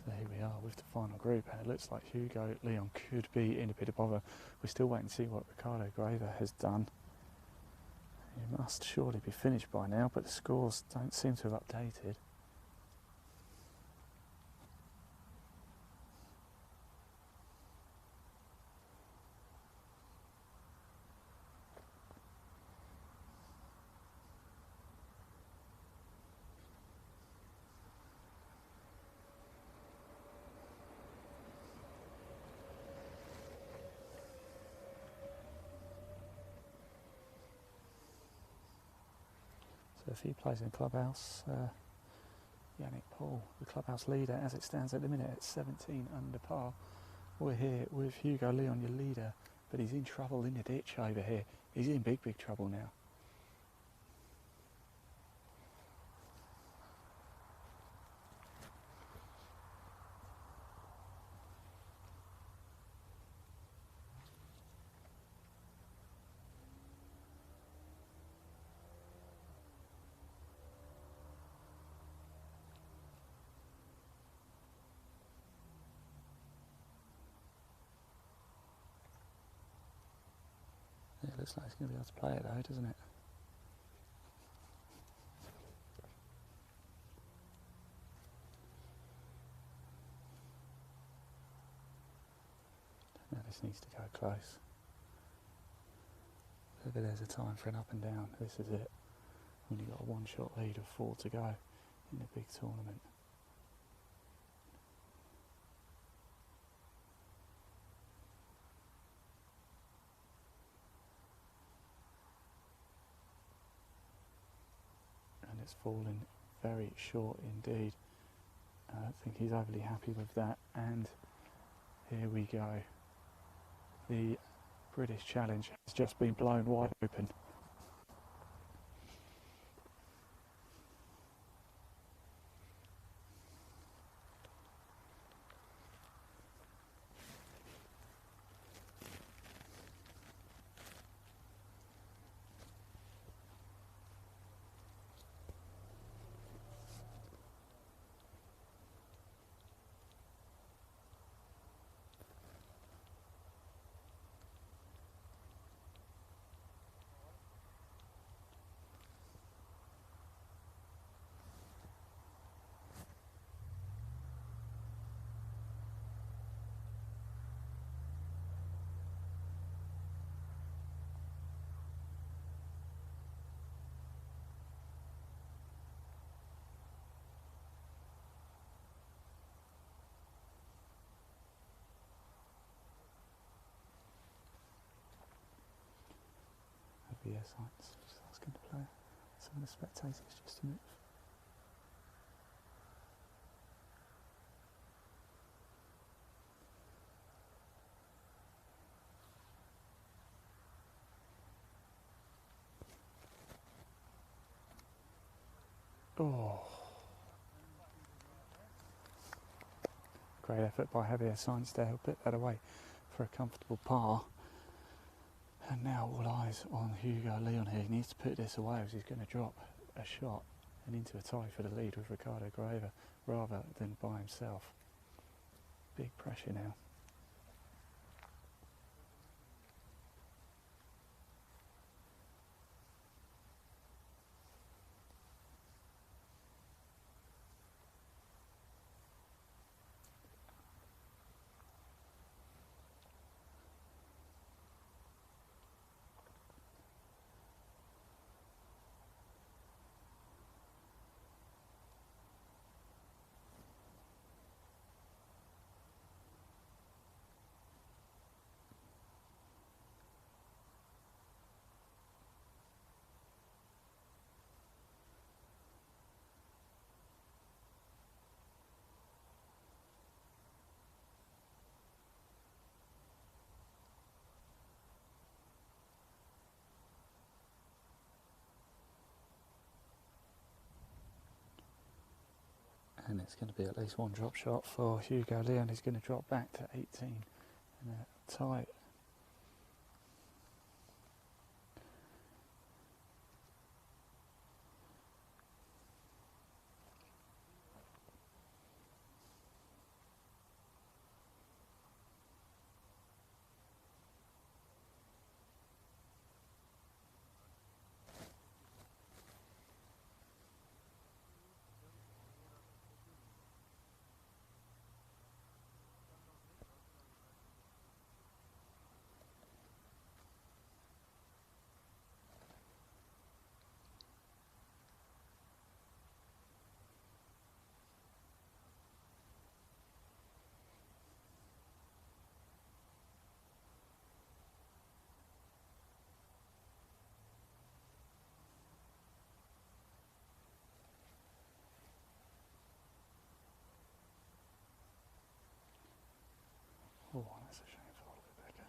So here we are with the final group, and it looks like Hugo Leon could be in a bit of bother. We're still waiting to see what Ricardo Graver has done. He must surely be finished by now, but the scores don't seem to have updated. So a few plays in the clubhouse. Yannick Paul, the clubhouse leader, as it stands at the minute at 17 under par. We're here with Hugo Leon, your leader, but he's in trouble in the ditch over here. He's in big, big trouble now. It looks like he's going to be able to play it though, doesn't it? Now this needs to go close. Maybe there's a time for an up and down. This is it. When you've got a one-shot lead of 4 to go in a big tournament. It's fallen very short indeed, I don't think he's overly happy with that, and here we go. The British Challenge has just been blown wide open. VS Heights just asking to play some of the spectators just to move. Oh, great effort by Javier Sainz there. He'll put that away for a comfortable par. And now all eyes on Hugo Leon here. He needs to put this away as he's going to drop a shot and into a tie for the lead with Ricardo Graver rather than by himself. Big pressure now. And it's going to be at least one drop shot for Hugo Leon. He's going to drop back to 18 and a tie. Oh, that's a shame for Oliver Becker.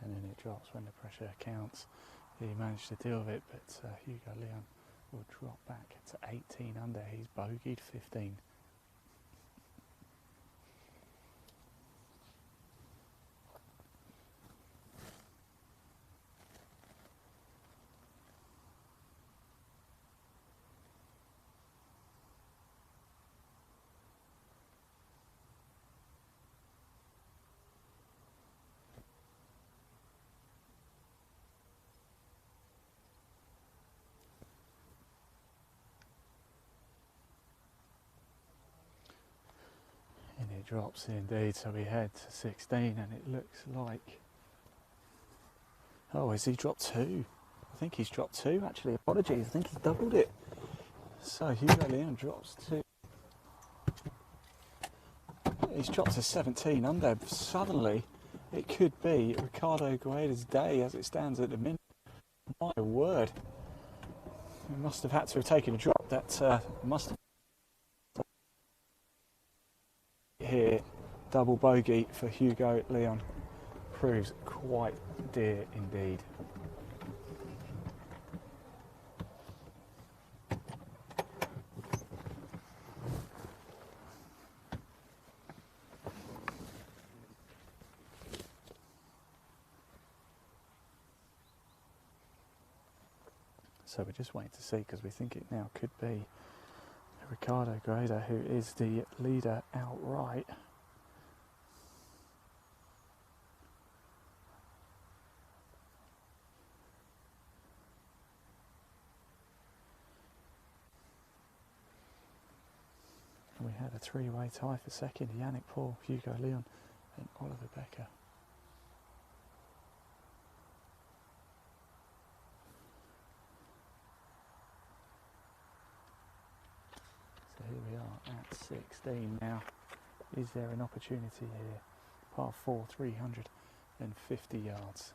And then it drops when the pressure counts. He managed to deal with it, but Hugo Leon will drop back to 18 under. He's bogeyed 15. drops indeed, so we head to 16 and it looks like... Oh, has he dropped 2? I think he's dropped 2 actually, apologies, I think he's doubled it. So Hugo Leon drops 2. He's dropped to 17 under. Suddenly it could be Ricardo Gueda's day as it stands at the minute. My word. He must have had to have taken a drop. That must have... Here, double bogey for Hugo Leon. Proves quite dear indeed. So we're just waiting to see, because we think it now could be Ricardo Gueda who is the leader outright. We had a three-way tie for second: Yannick Paul, Hugo Leon and Oliver Becker. So here we are at 16 now. Is there an opportunity here? Par 4, 350 yards.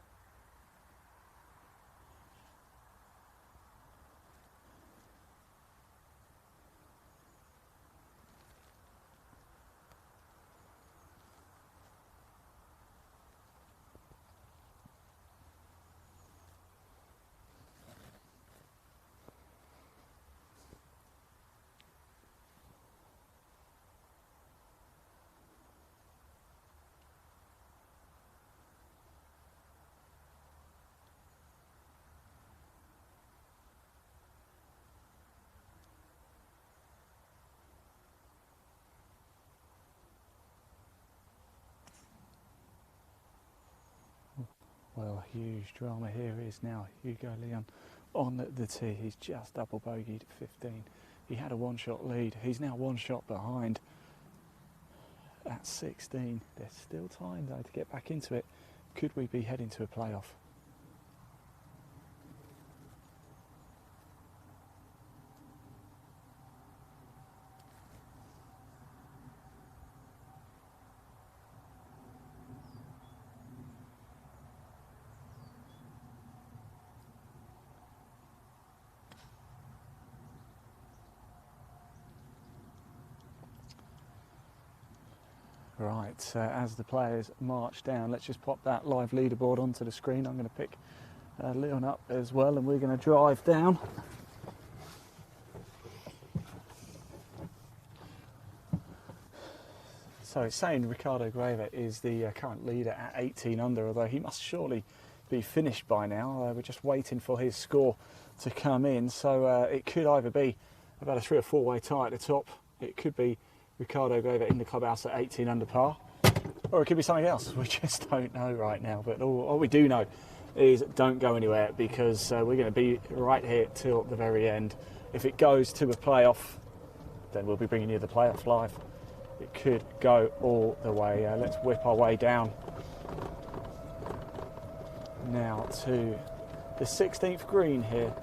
Well, huge drama here is now Hugo Leon on the tee. He's just double bogeyed at 15. He had a one-shot lead. He's now one shot behind at 16. There's still time though to get back into it. Could we be heading to a playoff? Right, as the players march down, let's just pop that live leaderboard onto the screen. I'm going to pick Leon up as well, and we're going to drive down. So it's saying Ricardo Gueda is the current leader at 18 under, although he must surely be finished by now. We're just waiting for his score to come in, so it could either be about a 3 or 4 way tie at the top. It could be Ricardo Gueda in the clubhouse at 18 under par, or it could be something else. We just don't know right now, but all we do know is don't go anywhere, because we're going to be right here till the very end. If it goes to a playoff, then we'll be bringing you the playoff live. It could go all the way. Let's whip our way down now to the 16th green here.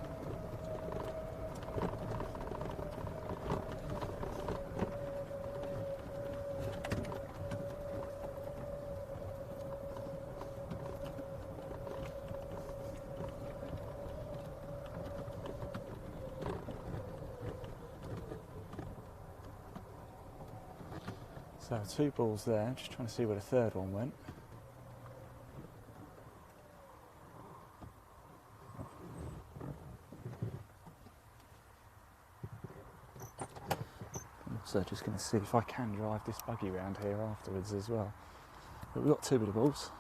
So 2 balls there, just trying to see where the third one went. So just going to see if I can drive this buggy round here afterwards as well. But we've got 2 of the balls.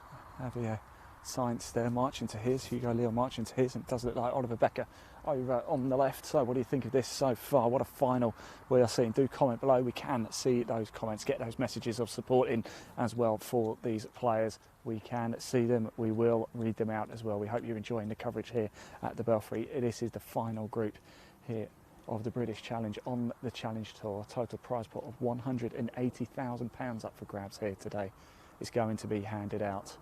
Javier Sainz there marching to his, Hugo Leon marching to his, and it does look like Oliver Becker over on the left. So what do you think of this so far? What a final we are seeing. Do comment below. We can see those comments, get those messages of support in as well for these players. We can see them, we will read them out as well. We hope you're enjoying the coverage here at the Belfry. This is the final group here of the British Challenge on the Challenge Tour. Total prize pot of £180,000 up for grabs here today. It's going to be handed out.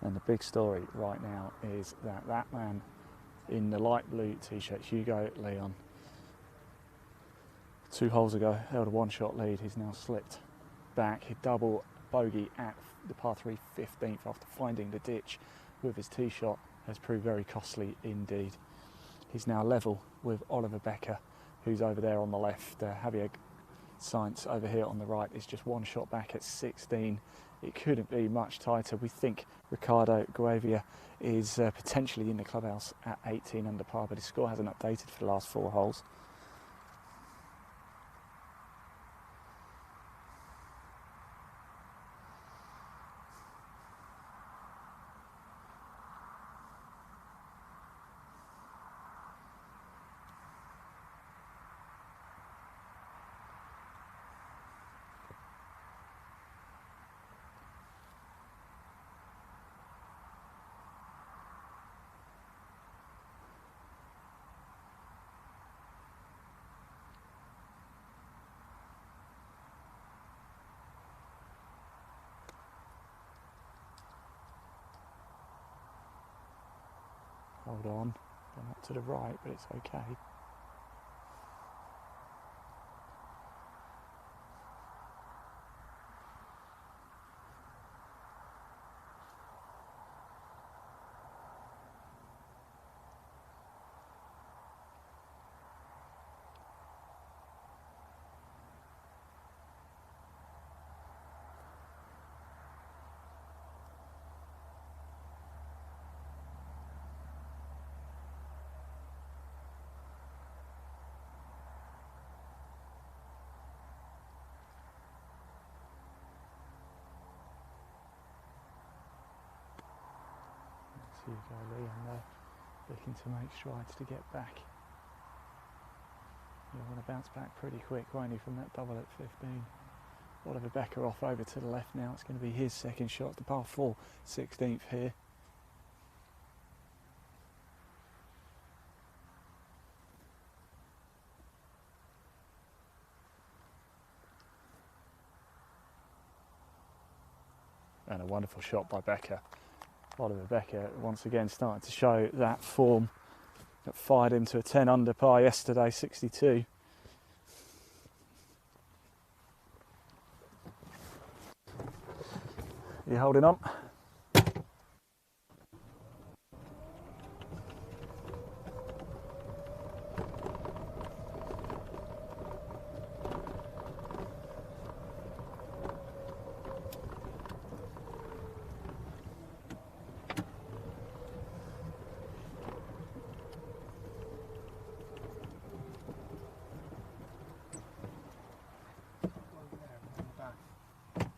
And the big story right now is that that man in the light blue t-shirt, Hugo Leon, 2 holes ago held a 1-shot lead. He's now slipped back. He double bogey at the par 3 15th after finding the ditch with his tee shot has proved very costly indeed. He's now level with Oliver Becker, who's over there on the left. Javier Sainz over here on the right is just 1 shot back at 16. It couldn't be much tighter. We think Ricardo Guevia is potentially in the clubhouse at 18 under par, but his score hasn't updated for the last 4 holes. Hold on, they're not to the right, but it's okay. Hugo Leon there, looking to make strides to get back. You'll want to bounce back pretty quick, won't he, from that double at 15. Oliver Becker off over to the left now. It's going to be his second shot, the par 4 16th here. And a wonderful shot by Becker. Oliver Becker once again starting to show that form that fired him to a 10 under par yesterday, 62. You holding on?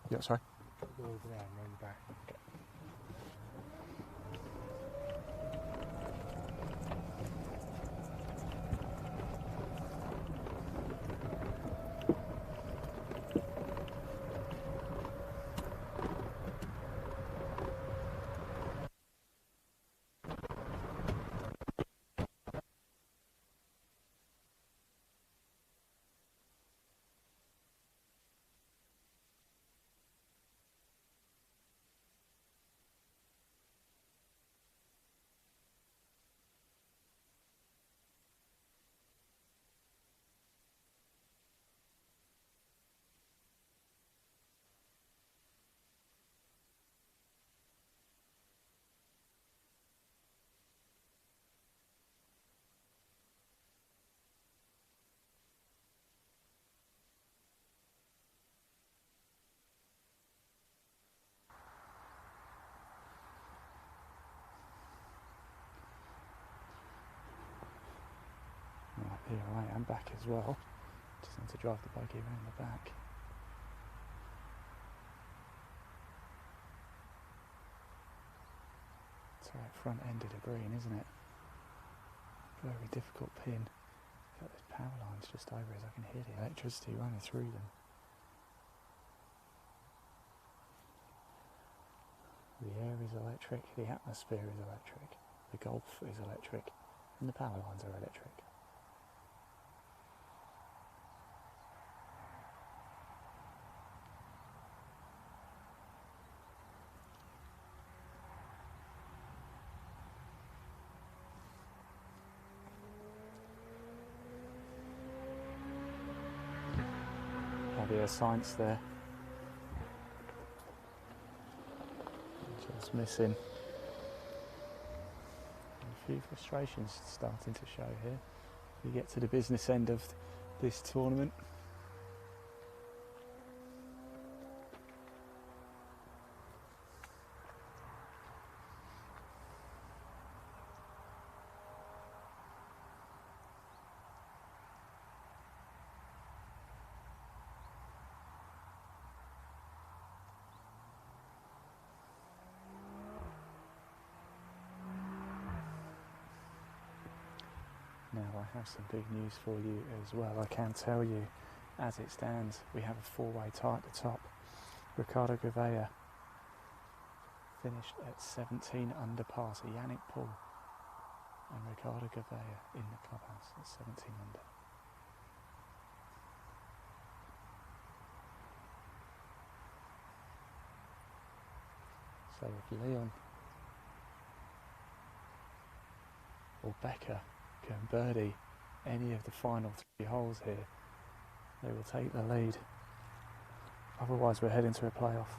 Yeah, sorry. Go over there and round back. Right, here I am back as well. Just need to drive the buggy around the back. It's right front end of the green, isn't it? Very difficult pin. Got those power lines just over as I can hear the electricity running through them. The air is electric, the atmosphere is electric, the golf is electric, and the power lines are electric. Javier Sainz there. Just missing. A few frustrations starting to show here. We get to the business end of this tournament. Now I have some big news for you as well. I can tell you, as it stands, we have a four-way tie at the top. Ricardo Gouveia finished at 17 under par, so Yannick Paul and Ricardo Gouveia in the clubhouse at 17 under. So if Leon or Becker can birdie any of the final three holes here, they will take the lead. Otherwise we're heading to a playoff.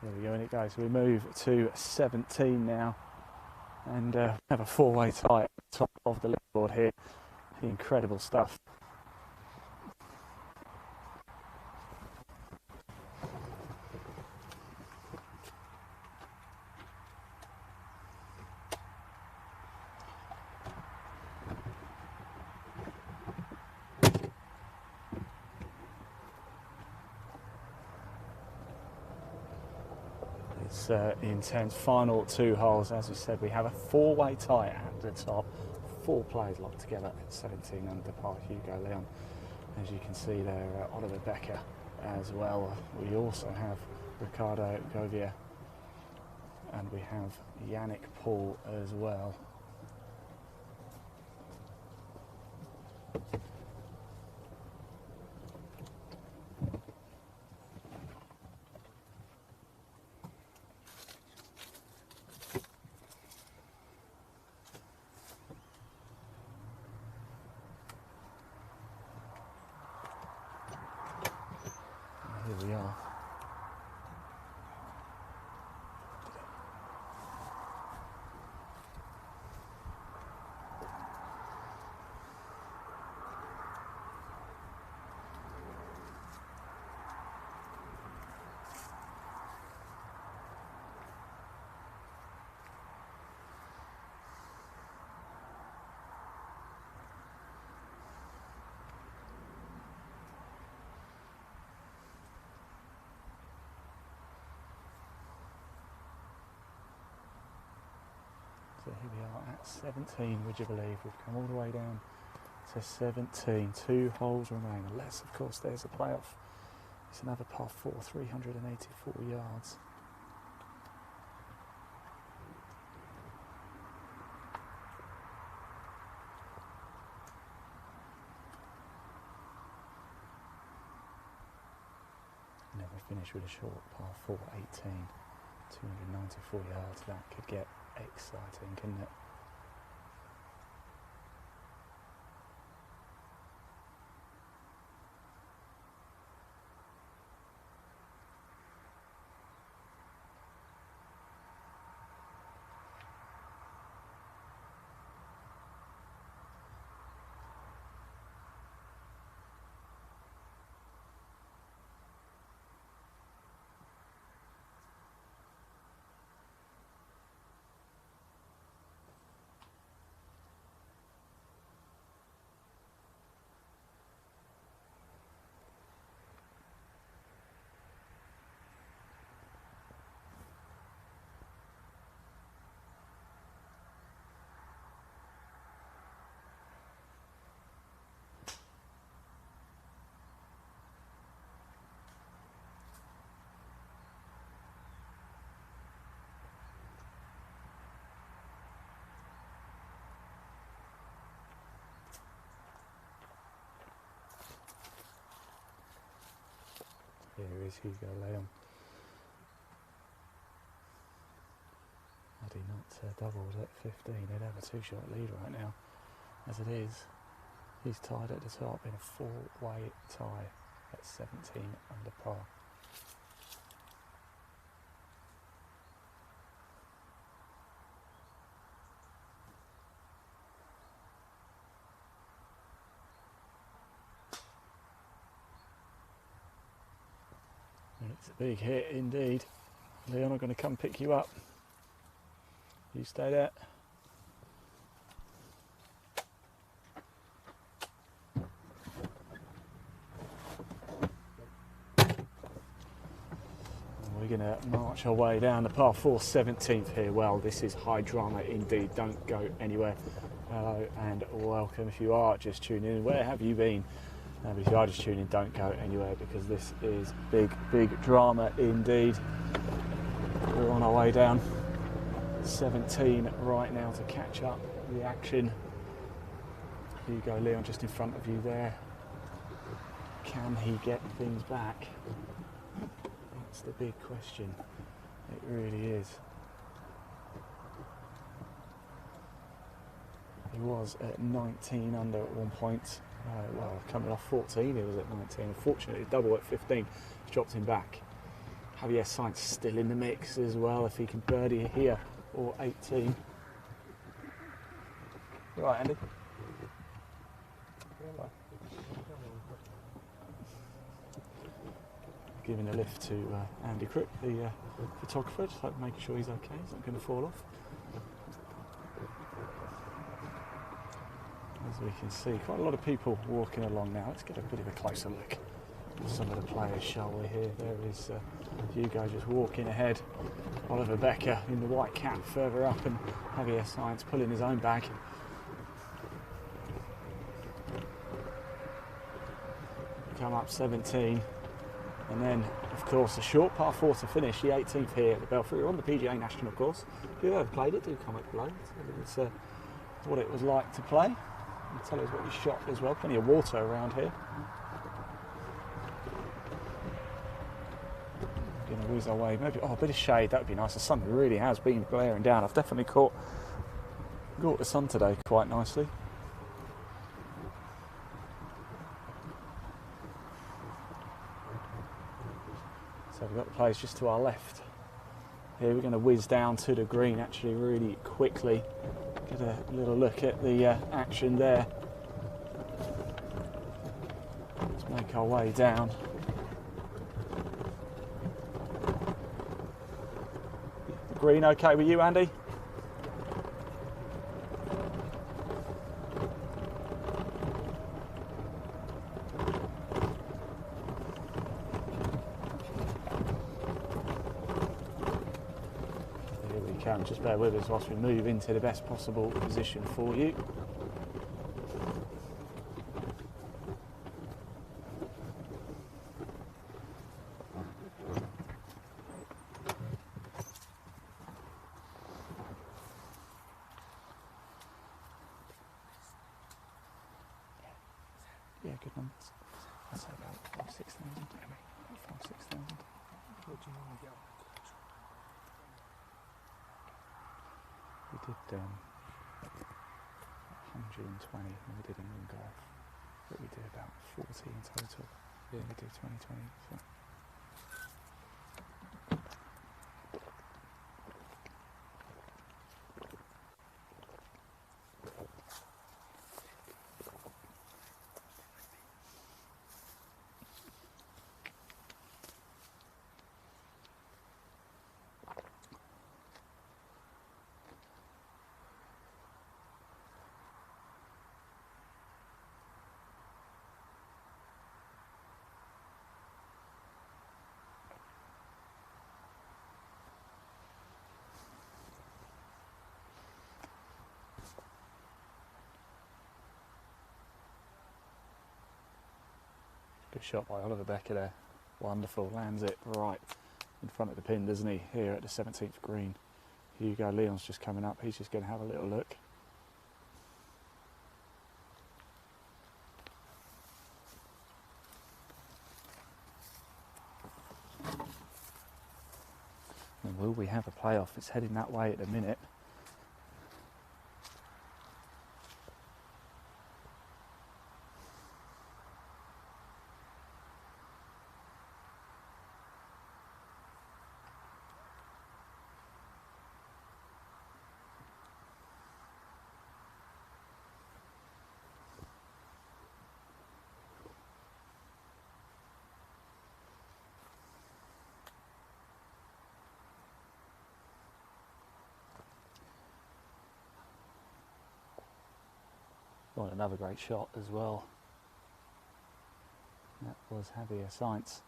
There we go, and it goes. We move to 17 now, and have a four-way tie at the top of the leaderboard here. Incredible stuff. It's intense. Final two holes, as we said, we have a four-way tie at the top. Four players locked together at 17 under par. Hugo Leon, as you can see there, Oliver Becker as well. We also have Ricardo Gouveia and we have Yannick Paul as well. Here we are. So here we are at 17, would you believe? We've come all the way down to 17. 2 holes remain, unless, of course, there's a playoff. It's another par 4, 384 yards. And then we finish with a short par 4, 18. 294 yards. That could get exciting, couldn't it? Here is Hugo Leon. Had he not doubled at 15, he'd have a 2-shot lead right now. As it is, he's tied at the top in a 4-way tie at 17 under par. And it's a big hit indeed. Leon are going to come pick you up. You stay there. We're going to march our way down the par 4 17th here. Well, this is high drama indeed. Don't go anywhere. Hello and welcome. If you are just tuning in, where have you been? But if you are just tuning in, don't go anywhere, because this is big drama indeed. We're on our way down 17 right now to catch up the action. Hugo Leon just in front of you there. Can he get things back? That's the big question. It really is. He was at 19 under at one point. Well, coming off 14, he was at 19. Unfortunately, double at 15 dropped him back. Javier Sainz still in the mix as well, if he can birdie here, or 18. You all right, Andy? Giving a lift to Andy Crook, the photographer, just like making sure he's okay, he's not going to fall off. As we can see, quite a lot of people walking along now. Let's get a bit of a closer look at some of the players, shall we? Here, there is Hugo just walking ahead. Oliver Becker in the white cap further up, and Javier Sainz pulling his own bag. Come up 17. And then, of course, a short par 4 to finish, the 18th here at the Belfry. We're on the PGA National course. If you've ever played it, do comment below. Tell us what it was like to play. And tell us what you shot as well. Plenty of water around here. Going to whiz our way. Maybe, oh, a bit of shade, that would be nice. The sun really has been glaring down. I've definitely caught the sun today quite nicely. So we've got the players just to our left. Here we're going to whiz down to the green actually really quickly. Get a little look at the action there. Let's make our way down. The green okay with you, Andy? Just bear with us whilst we move into the best possible position for you. Yeah, good numbers. I'd say about 5,000-6,000. 5,000-6,000. What do you normally get on that course? We did 120 when we did England golf, but we did about 40 in total. Yeah, we did 2020. So. Good shot by Oliver Becker there. Wonderful, lands it right in front of the pin, doesn't he, here at the 17th green. Hugo Leon's just coming up, he's just going to have a little look. And will we have a playoff? It's heading that way at the minute. Well, another great shot as well. That was Javier Sainz.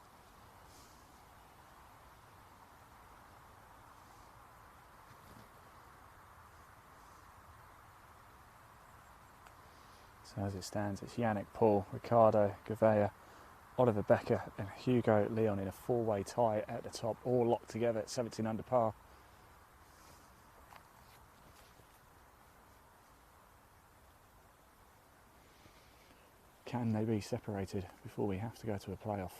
So as it stands, it's Yannick Paul, Ricardo Gouveia, Oliver Becker and Hugo Leon in a four-way tie at the top, all locked together at 17 under par. Can they be separated before we have to go to a playoff?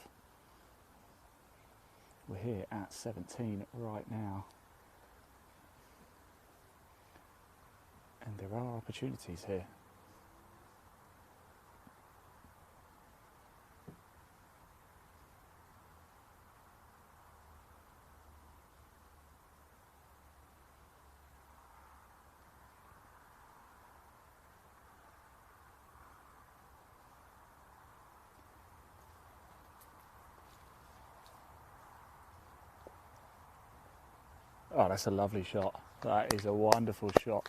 We're here at 17 right now. And there are opportunities here. Oh, that's a lovely shot. That is a wonderful shot.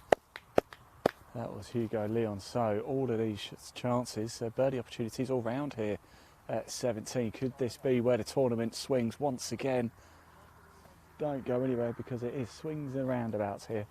That was Hugo Leon. So all of these chances, birdie opportunities all round here at 17. Could this be where the tournament swings once again? Don't go anywhere because it is swings and roundabouts here.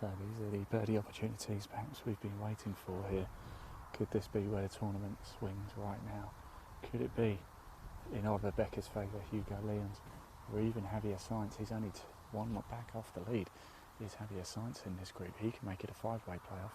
So these are the birdie opportunities perhaps we've been waiting for here. Could this be where the tournament swings right now? Could it be in Oliver Becker's favour, Hugo Leon's, or even Javier Sainz? He's only one back off the lead. Is Javier Sainz in this group? He can make it a five-way playoff.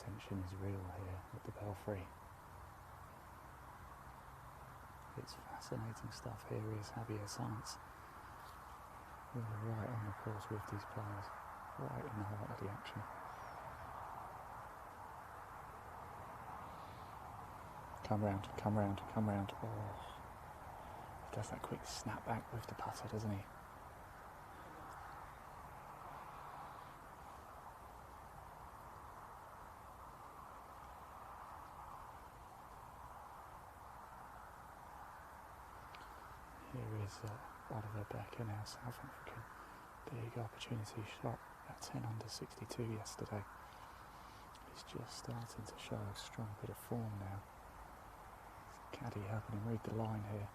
Tension is real here at the Belfry. It's fascinating stuff. Here is Javier Sainz. We're right on the course with these players, right in the heart of the action. Come round, come round, come round. Oh, he does that quick snap back with the putter, doesn't he? Here is Oliver Becker now, South African. Big opportunity shot at 10 under 62 yesterday. He's just starting to show a strong bit of form now. Caddy helping him read the line here.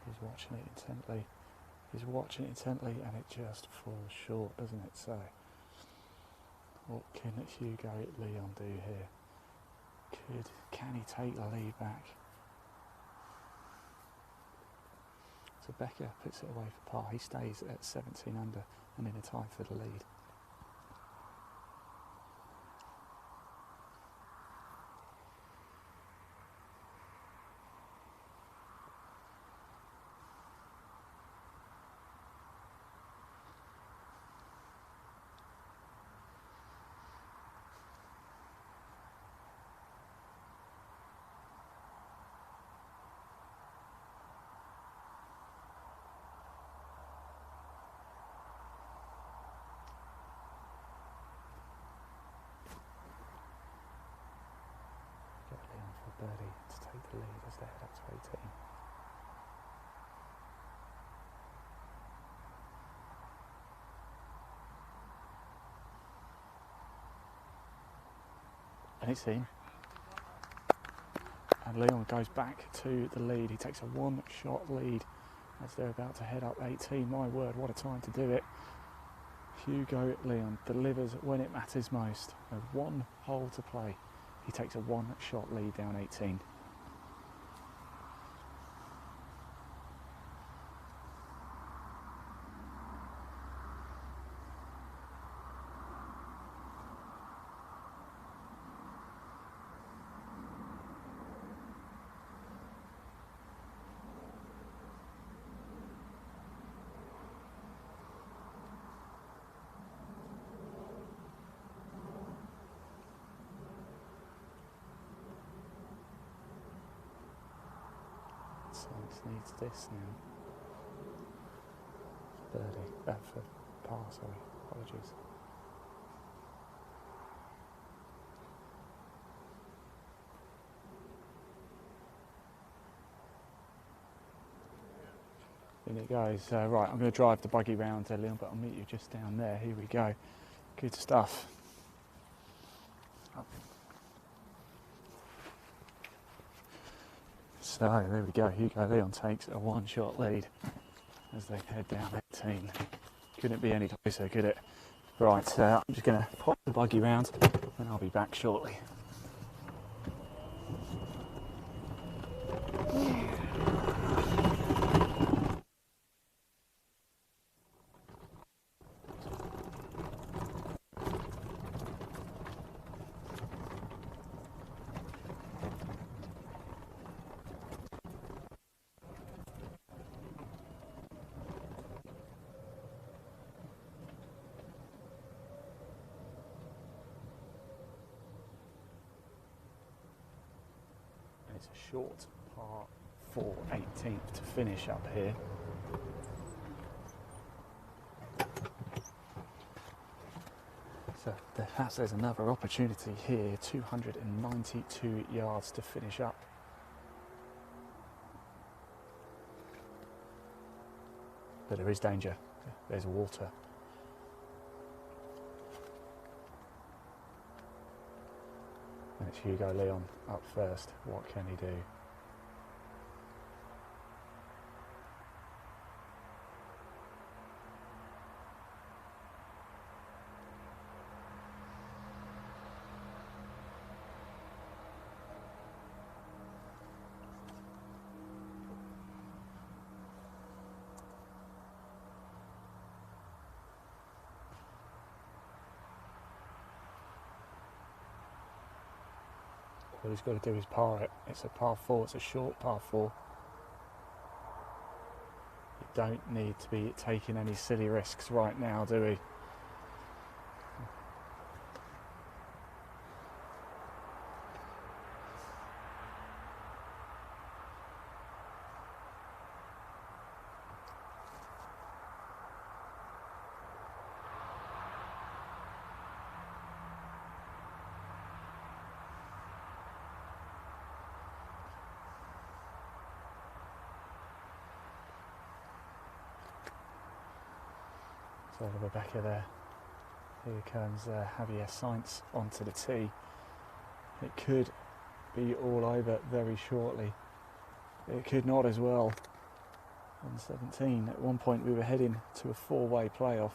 He's watching it intently. He's watching it intently, and it just falls short, doesn't it? So, what can Hugo Leon do here? Can he take the lead back? So Becker puts it away for par. He stays at 17 under and in a tie for the lead. Birdie to take the lead as they head up to 18. And it's in. And Leon goes back to the lead. He takes a one-shot lead as they're about to head up 18. My word, what a time to do it. Hugo Leon delivers when it matters most. With one hole to play. He takes a one-shot lead down 18. Sainz needs this now. Birdie, for par, sorry, apologies. In it goes. Right, I'm going to drive the buggy round, Leon, but I'll meet you just down there. Here we go. Good stuff. So there we go. Hugo Leon takes a one-shot lead as they head down 18. Couldn't be any closer, could it? Right, I'm just going to pop the buggy round and I'll be back shortly. It's a short par 4 18th to finish up here. So perhaps there's another opportunity here. 292 yards to finish up. But there is danger. There's water. And it's Hugo Leon up first. What can he do? All he's got to do is par it. It's a par 4, it's a short par 4. You don't need to be taking any silly risks right now, do we? So Rebecca there. Here comes Javier Sainz onto the tee. It could be all over very shortly. It could not as well. On 17, at one point we were heading to a 4-way playoff.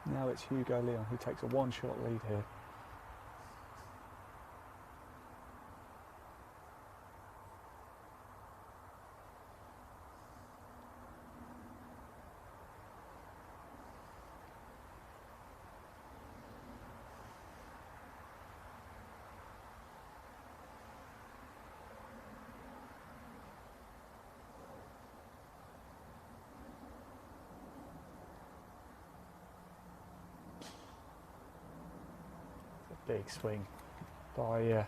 Now it's Hugo Leon who takes a one-shot lead here. Big swing by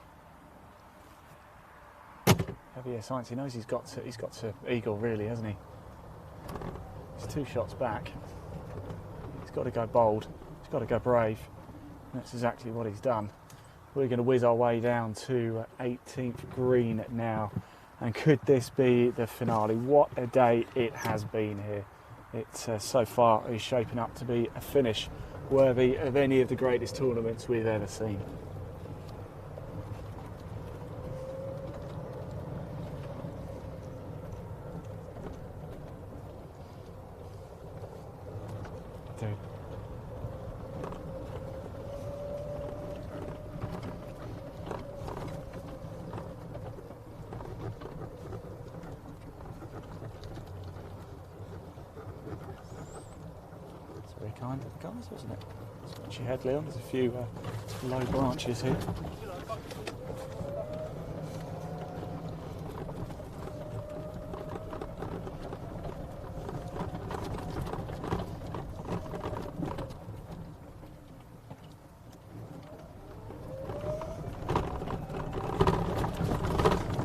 Javier Sainz. He knows he's got to eagle really, hasn't he? He's 2 shots back. He's got to go bold. He's got to go brave. And that's exactly what he's done. We're going to whiz our way down to 18th green now. And could this be the finale? What a day it has been here. It so far is shaping up to be a finish worthy of any of the greatest tournaments we've ever seen. Dude. It's very kind of the guys, wasn't it? She had Leon. There's a few low branches here.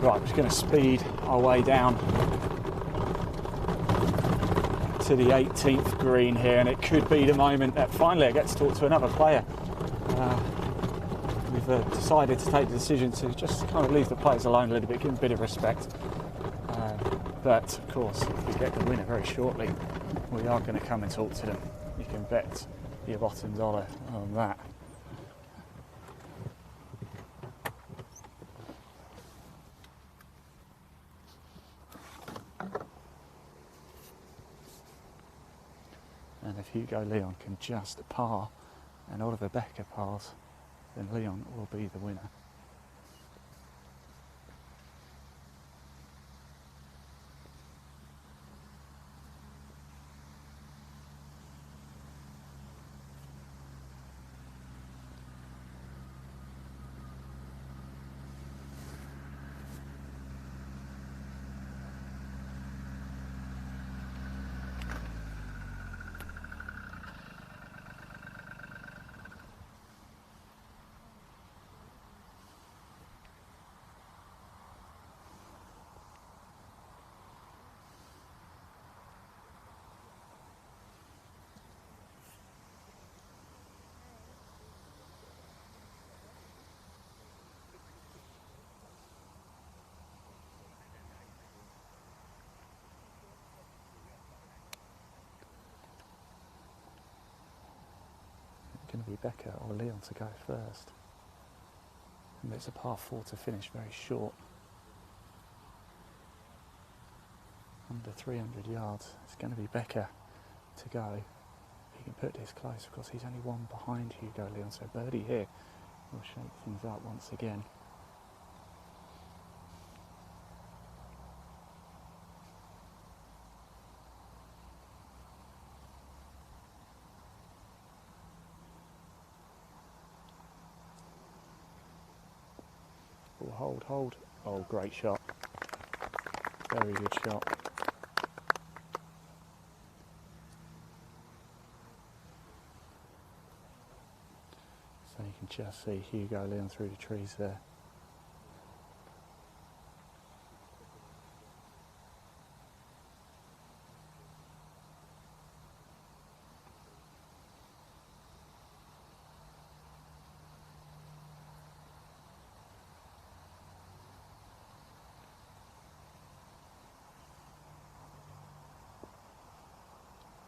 Right, I'm just going to speed our way down to the 18th green here, and it could be the moment that finally I get to talk to another player. We've decided to take the decision to just kind of leave the players alone a little bit, give them a bit of respect. But of course, if we get the winner very shortly, we are going to come and talk to them. You can bet your bottom dollar on that. And if Hugo Leon can just par and Oliver Becker pars, then Leon will be the winner. Going to be Becker or Leon to go first. And it's a par 4 to finish very short. Under 300 yards. It's going to be Becker to go. He can put this close, of course he's only one behind Hugo Leon, so birdie here will shake things up once again. Oh, hold, hold. Oh, great shot. Very good shot. So you can just see Hugo Leon through the trees there.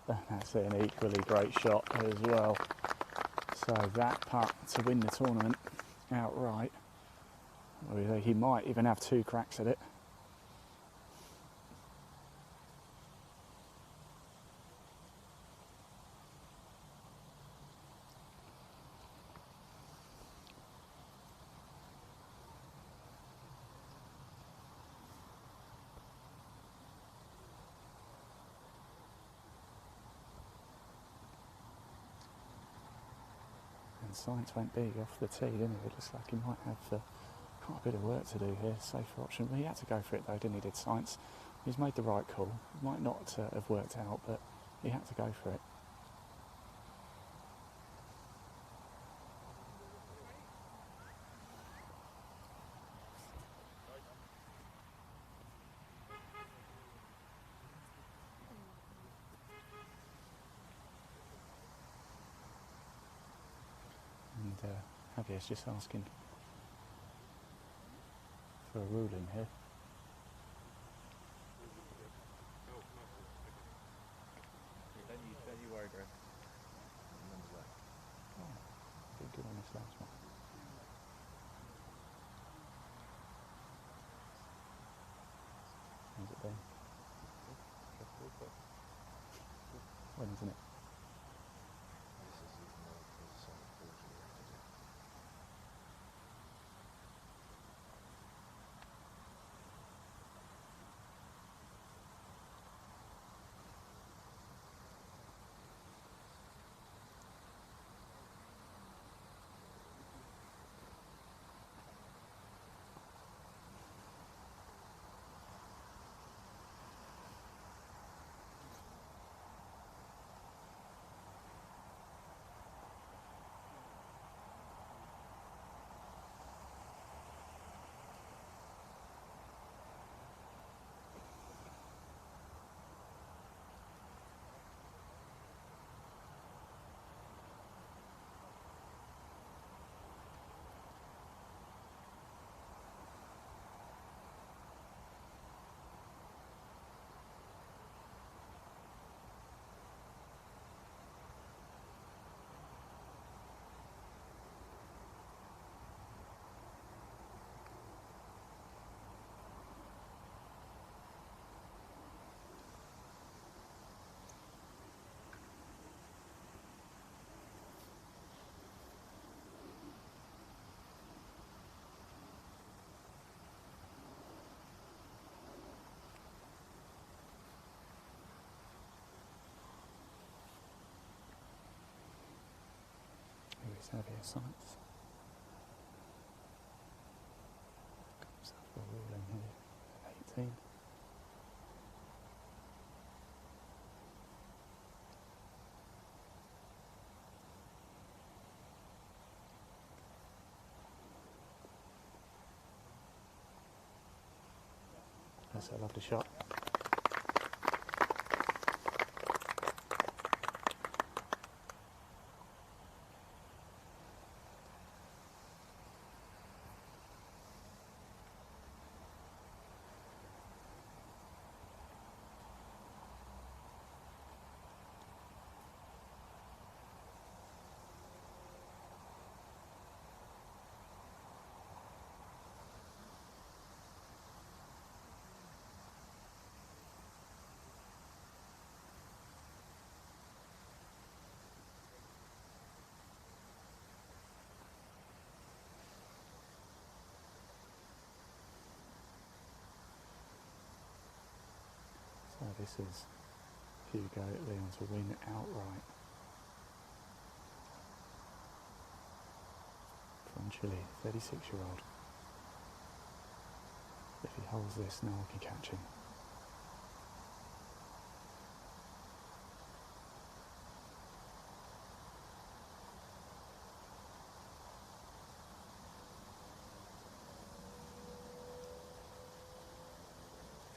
And that's an equally great shot as well. So that putt to win the tournament outright. He might even have 2 cracks at it. And Science went big off the tee, didn't he? It looks like he might have quite a bit of work to do here, safer option. But he had to go for it though, didn't he, did Science? He's made the right call. It might not have worked out, but he had to go for it. And Javier's just asking for a ruling here. Don't you worry, Greg. Did good on this last one. How's it been? When isn't it? his heavier sights. Got himself a ruling here at 18. That's a lovely shot. So this is Hugo Leon to win outright from Chile, 36-year-old. If he holds this, no one can catch him.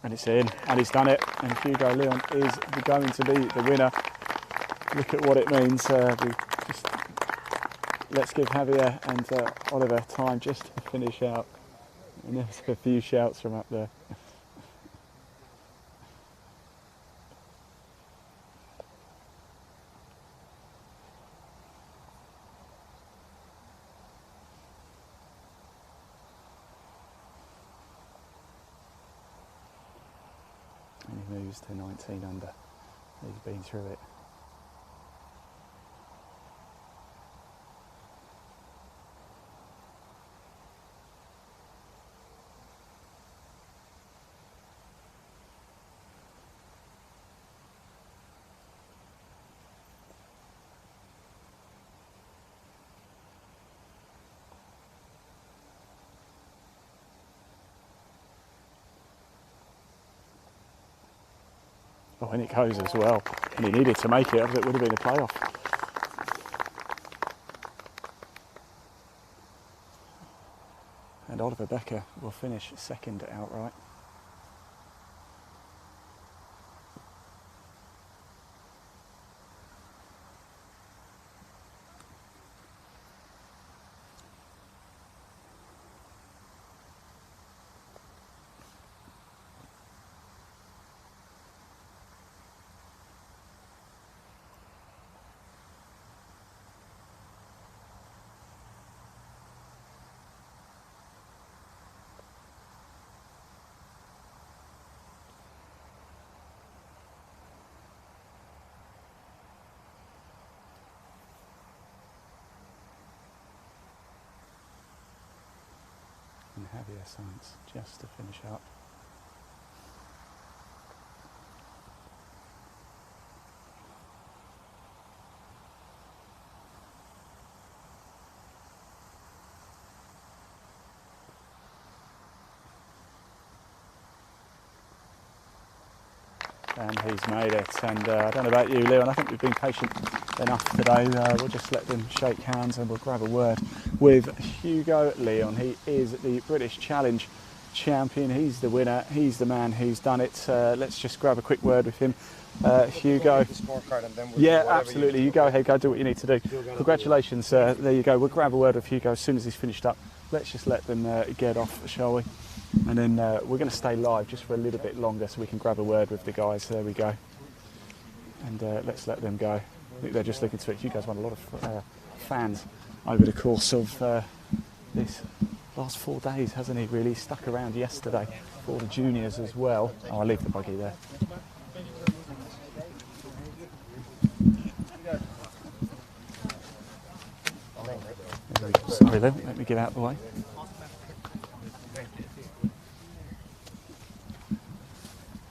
And it's in, and he's done it, and Hugo Leon is going to be the winner. Look at what it means. Let's give Javier and Oliver time just to finish out. And there's a few shouts from up there. And he moves to 19 under. He's been through it. Oh, and it goes as well. And he needed to make it, or it would have been a playoff. And Oliver Becker will finish second outright. And Javier Sanz just to finish up. And he's made it. And I don't know about you, Leon, I think we've been patient enough today. We'll just let them shake hands and we'll grab a word with Hugo Leon. He is the British Challenge champion. He's the winner. He's the man who's done it. Let's just grab a quick word with him. Hugo. Yeah, absolutely. You go ahead, go do what you need to do. Congratulations. There you go. We'll grab a word with Hugo as soon as he's finished up. Let's just let them get off, shall we? And then we're going to stay live just for a little bit longer so we can grab a word with the guys. There we go. And let's let them go. I think they're just looking to it. Hugo's won a lot of fans over the course of this last 4 days, hasn't he? Really stuck around yesterday for the juniors as well. Oh, I'll leave the buggy there. Sorry, let me get out of the way.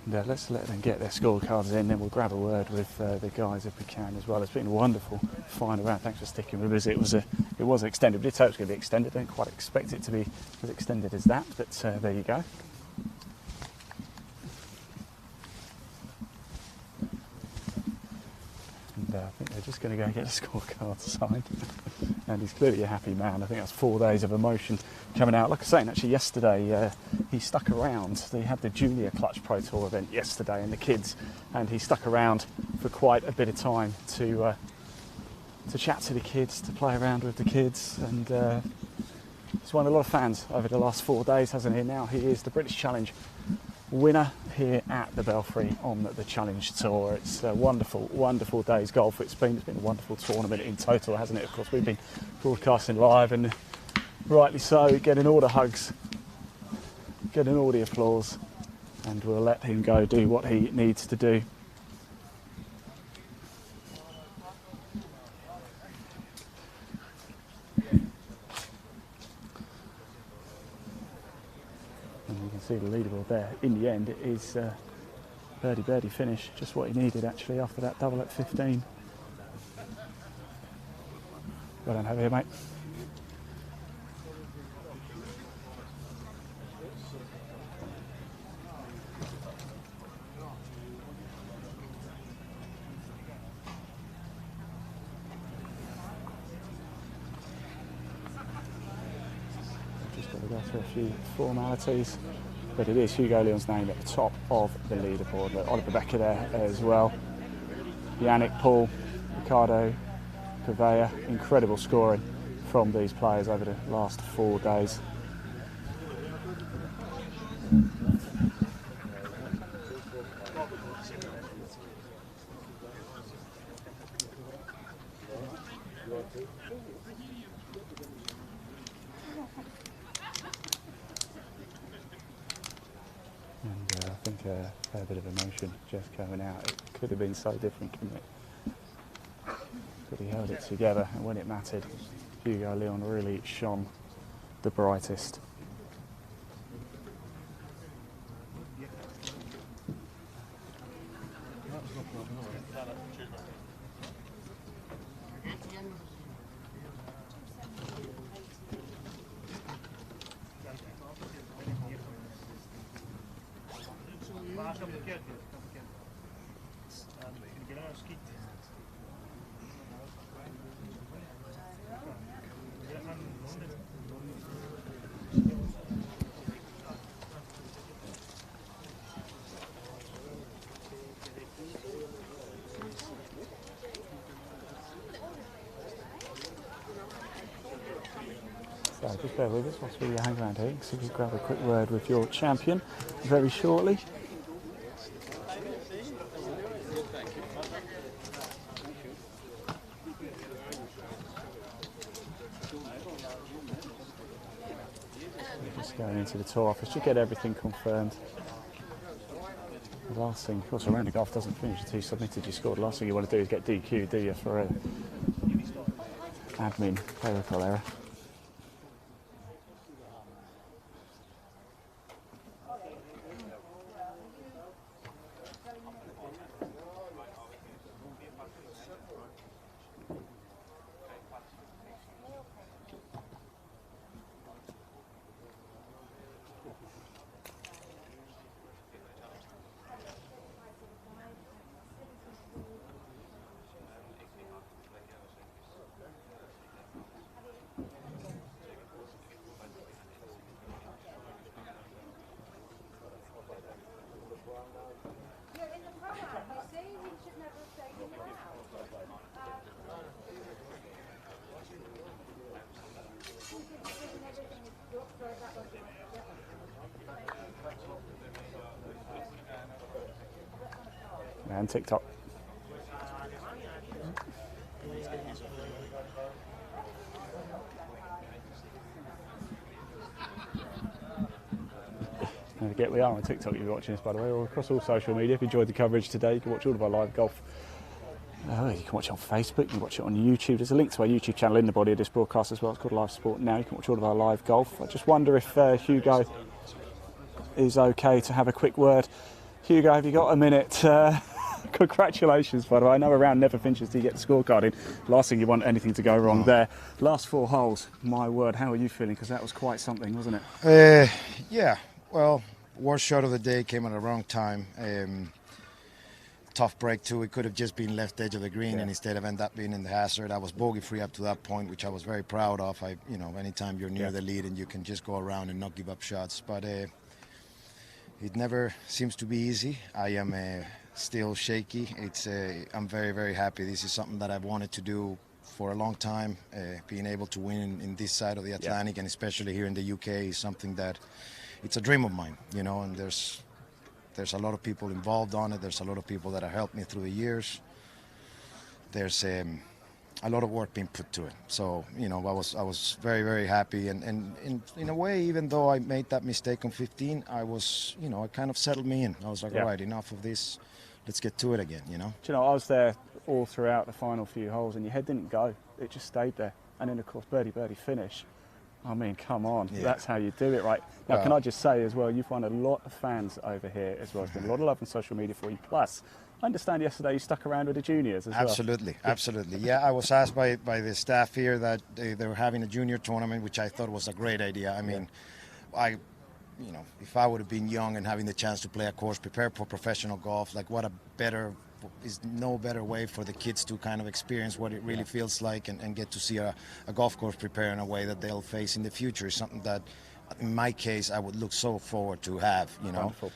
And Let's let them get their scorecards in, then we'll grab a word with the guys if we can as well. It's been a wonderful final round. Thanks for sticking with us. It was extended. We did hope it was going to be extended. Didn't quite expect it to be as extended as that, but there you go. And I think they're just going to go get a scorecard signed. And he's clearly a happy man. I think that's 4 days of emotion coming out. Like I was saying, actually yesterday he stuck around. They had the Junior Clutch Pro Tour event yesterday and the kids, and he stuck around for quite a bit of time to chat to the kids, to play around with the kids, and he's won a lot of fans over the last 4 days, hasn't he? Now he is the British Challenge winner here at the Belfry on the Challenge Tour. It's a wonderful, wonderful day's golf. It's been a wonderful tournament in total, hasn't it? Of course, we've been broadcasting live, and rightly so, getting all the hugs, getting all the applause, and we'll let him go do what he needs to do. See the leaderboard there. In the end, it is birdie finish, just what he needed actually after that double at 15. Well done over here, mate. Just got to go through a few formalities. But it is Hugo Leon's name at the top of the leaderboard. Look, Oliver Becker there as well. Yannick, Paul, Ricardo, Purveyor. Incredible scoring from these players over the last 4 days. And I think a fair bit of emotion just coming out. It could have been so different, couldn't it? But he held it together, and when it mattered, Hugo Leon really shone the brightest. So just bear with us whilst we hang around here, so we can grab a quick word with your champion very shortly. Just going into the tour office to get everything confirmed. The last thing, of course, a round of golf doesn't finish until you submitted your score. The last thing you want to do is get DQ, do you, for an admin clerical error. And TikTok. Don't forget we are on TikTok if you're watching this, by the way, or across all social media. If you enjoyed the coverage today, you can watch all of our live golf. You can watch it on Facebook, you can watch it on YouTube. There's a link to our YouTube channel in the body of this broadcast as well. It's called Live Sport Now. You can watch all of our live golf. I just wonder if Hugo is okay to have a quick word Hugo, have you got a minute? Congratulations, by the way. I know a round never finishes till you get the scorecard in. Last thing you want anything to go wrong there. Last 4 holes, my word, how are you feeling? Because that was quite something, wasn't it? Yeah, well, worst shot of the day came at the wrong time. Tough break too. It could have just been left edge of the green, and instead of end up being in the hazard. I was bogey free up to that point, which I was very proud of. Anytime you're near the lead and you can just go around and not give up shots, but it never seems to be easy. I am still shaky. I'm very, very happy. This is something that I've wanted to do for a long time. Being able to win in this side of the Atlantic, and especially here in the UK, is something that it's a dream of mine. And there's a lot of people involved on it. There's a lot of people that have helped me through the years. There's a lot of work being put to it. So, I was very, very happy. And in a way, even though I made that mistake on 15, I was, it kind of settled me in. I was like, all right, enough of this. Let's get to it again, Do you know, I was there all throughout the final few holes, and your head didn't go. It just stayed there. And then, of course, birdie finish. I mean, come on, that's how you do it, right? Now, can I just say as well, you've won a lot of fans over here as well. There's been a lot of love on social media for you. Plus, I understand yesterday you stuck around with the juniors as well. Absolutely. Yeah, I was asked by the staff here that they were having a junior tournament, which I thought was a great idea. I mean, if I would have been young and having the chance to play a course, prepare for professional golf, like is no better way for the kids to kind of experience what it really feels like and get to see a golf course prepare in a way that they'll face in the future is something that, in my case, I would look so forward to have, Wonderful.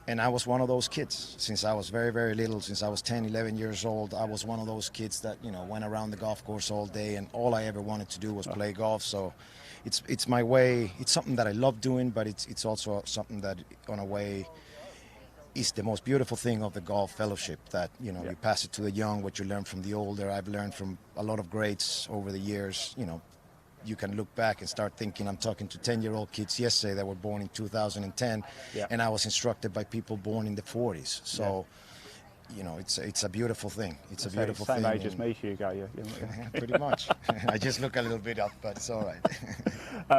And I was one of those kids since I was very, very little. Since I was 10, 11 years old, I was one of those kids that, went around the golf course all day, and all I ever wanted to do was play golf. So it's my way. It's something that I love doing, but it's also something that, on a way, is the most beautiful thing of the golf fellowship, that you pass it to the young, what you learn from the older. I've learned from a lot of greats over the years. You can look back and start thinking, I'm talking to 10-year-old kids yesterday that were born in 2010, and I was instructed by people born in the 40s. So it's a beautiful thing. It's a beautiful thing. Same age as me, Hugo. Pretty much. I just look a little bit up, but it's all right.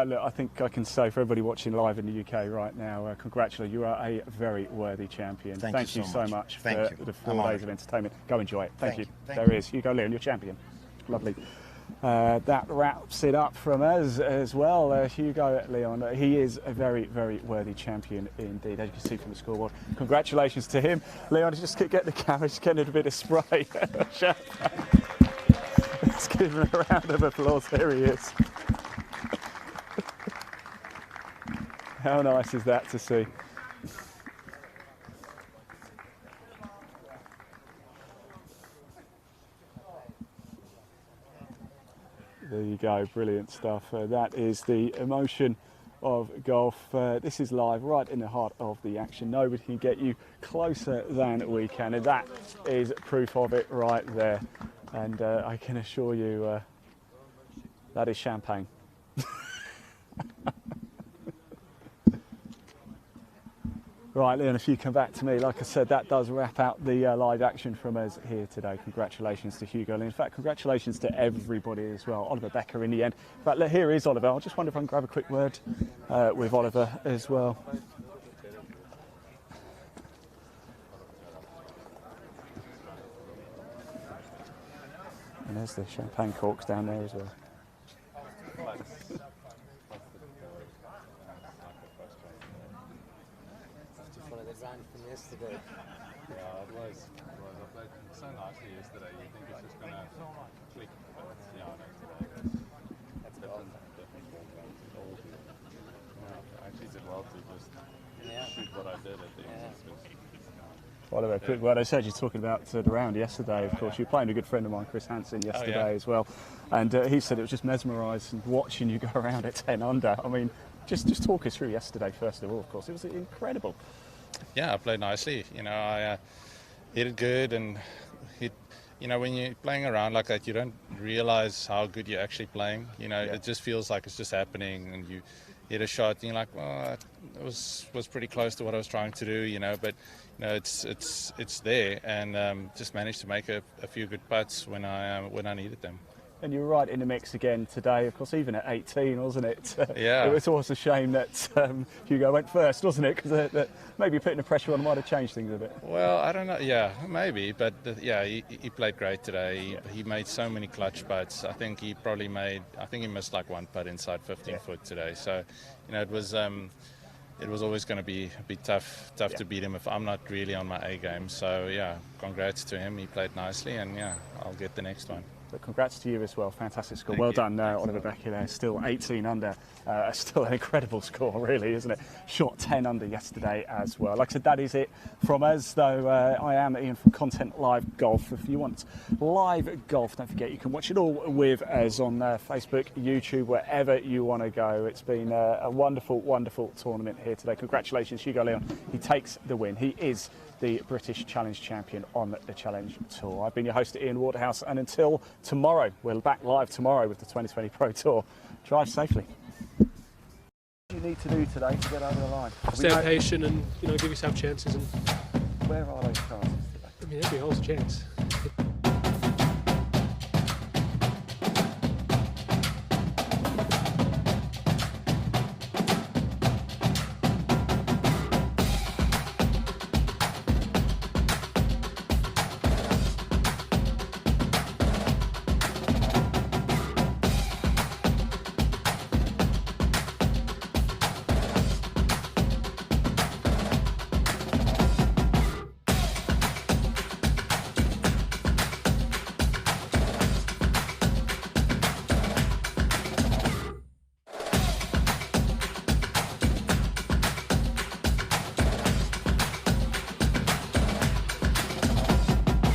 Look, I think I can say for everybody watching live in the UK right now, congratulations. You are a very worthy champion. Thank you so much Thank for you. the 4 days of entertainment. Go enjoy it. Thank you. Thank There you. is Hugo Leon, your champion. Lovely. That wraps it up from us as well. Hugo Leon, he is a very, very worthy champion indeed, as you can see from the scoreboard. Congratulations to him. Leon, just get the camera, just getting a bit of spray. Let's give him a round of applause. There he is. How nice is that to see? There you go, brilliant stuff. That is the emotion of golf. This is live, right in the heart of the action. Nobody can get you closer than we can, and that is proof of it right there. And I can assure you that is champagne. Right, Leon, if you come back to me, like I said, that does wrap out the live action from us here today. Congratulations to Hugo Leon. In fact, congratulations to everybody as well. Oliver Becker in the end. In fact, look, here is Oliver. I just wonder if I can grab a quick word with Oliver as well. And there's the champagne corks down there as well. From yesterday. Yeah, it was. I played so nicely yesterday. You think it's just gonna click, but today that's different ball game. I actually did well to just shoot what I did at the end. Oliver, quick word. I said you're talking about the round yesterday. Of course, you were playing a good friend of mine, Chris Hansen, yesterday as well, and he said it was just mesmerised and watching you go around at 10 under. I mean, just talk us through yesterday first of all. Of course, it was incredible. Yeah, I played nicely. I hit it good, and when you're playing around like that, you don't realise how good you're actually playing. It just feels like it's just happening, and you hit a shot, and you're like, well, it was pretty close to what I was trying to do, but it's there, and just managed to make a few good putts when I needed them. And you were right in the mix again today, of course, even at 18, wasn't it? Yeah. It was always a shame that Hugo went first, wasn't it? Because maybe putting the pressure on might have changed things a bit. Well, I don't know. Yeah, maybe. But yeah, he played great today. He made so many clutch putts. I think he missed like one putt inside 15 foot today. So, it was always going to be tough to beat him if I'm not really on my A game. So yeah, congrats to him. He played nicely, and yeah, I'll get the next one. But congrats to you as well. Fantastic score. Thank Well you. done, Oliver Becker there. Still 18 under. Still an incredible score, really, isn't it? Shot 10 under yesterday as well. Like I said, that is it from us, though. I am Ian from Content Live Golf. If you want live golf, don't forget you can watch it all with us on Facebook, YouTube, wherever you want to go. It's been a wonderful, wonderful tournament here today. Congratulations, Hugo Leon. He takes the win. He is the British Challenge champion on the Challenge Tour. I've been your host, Ian Waterhouse, and until tomorrow, we're back live tomorrow with the 2020 Pro Tour. Drive safely. What do you need to do today to get over the line? Stay patient and give yourself chances. And where are those chances today? every hole's a chance.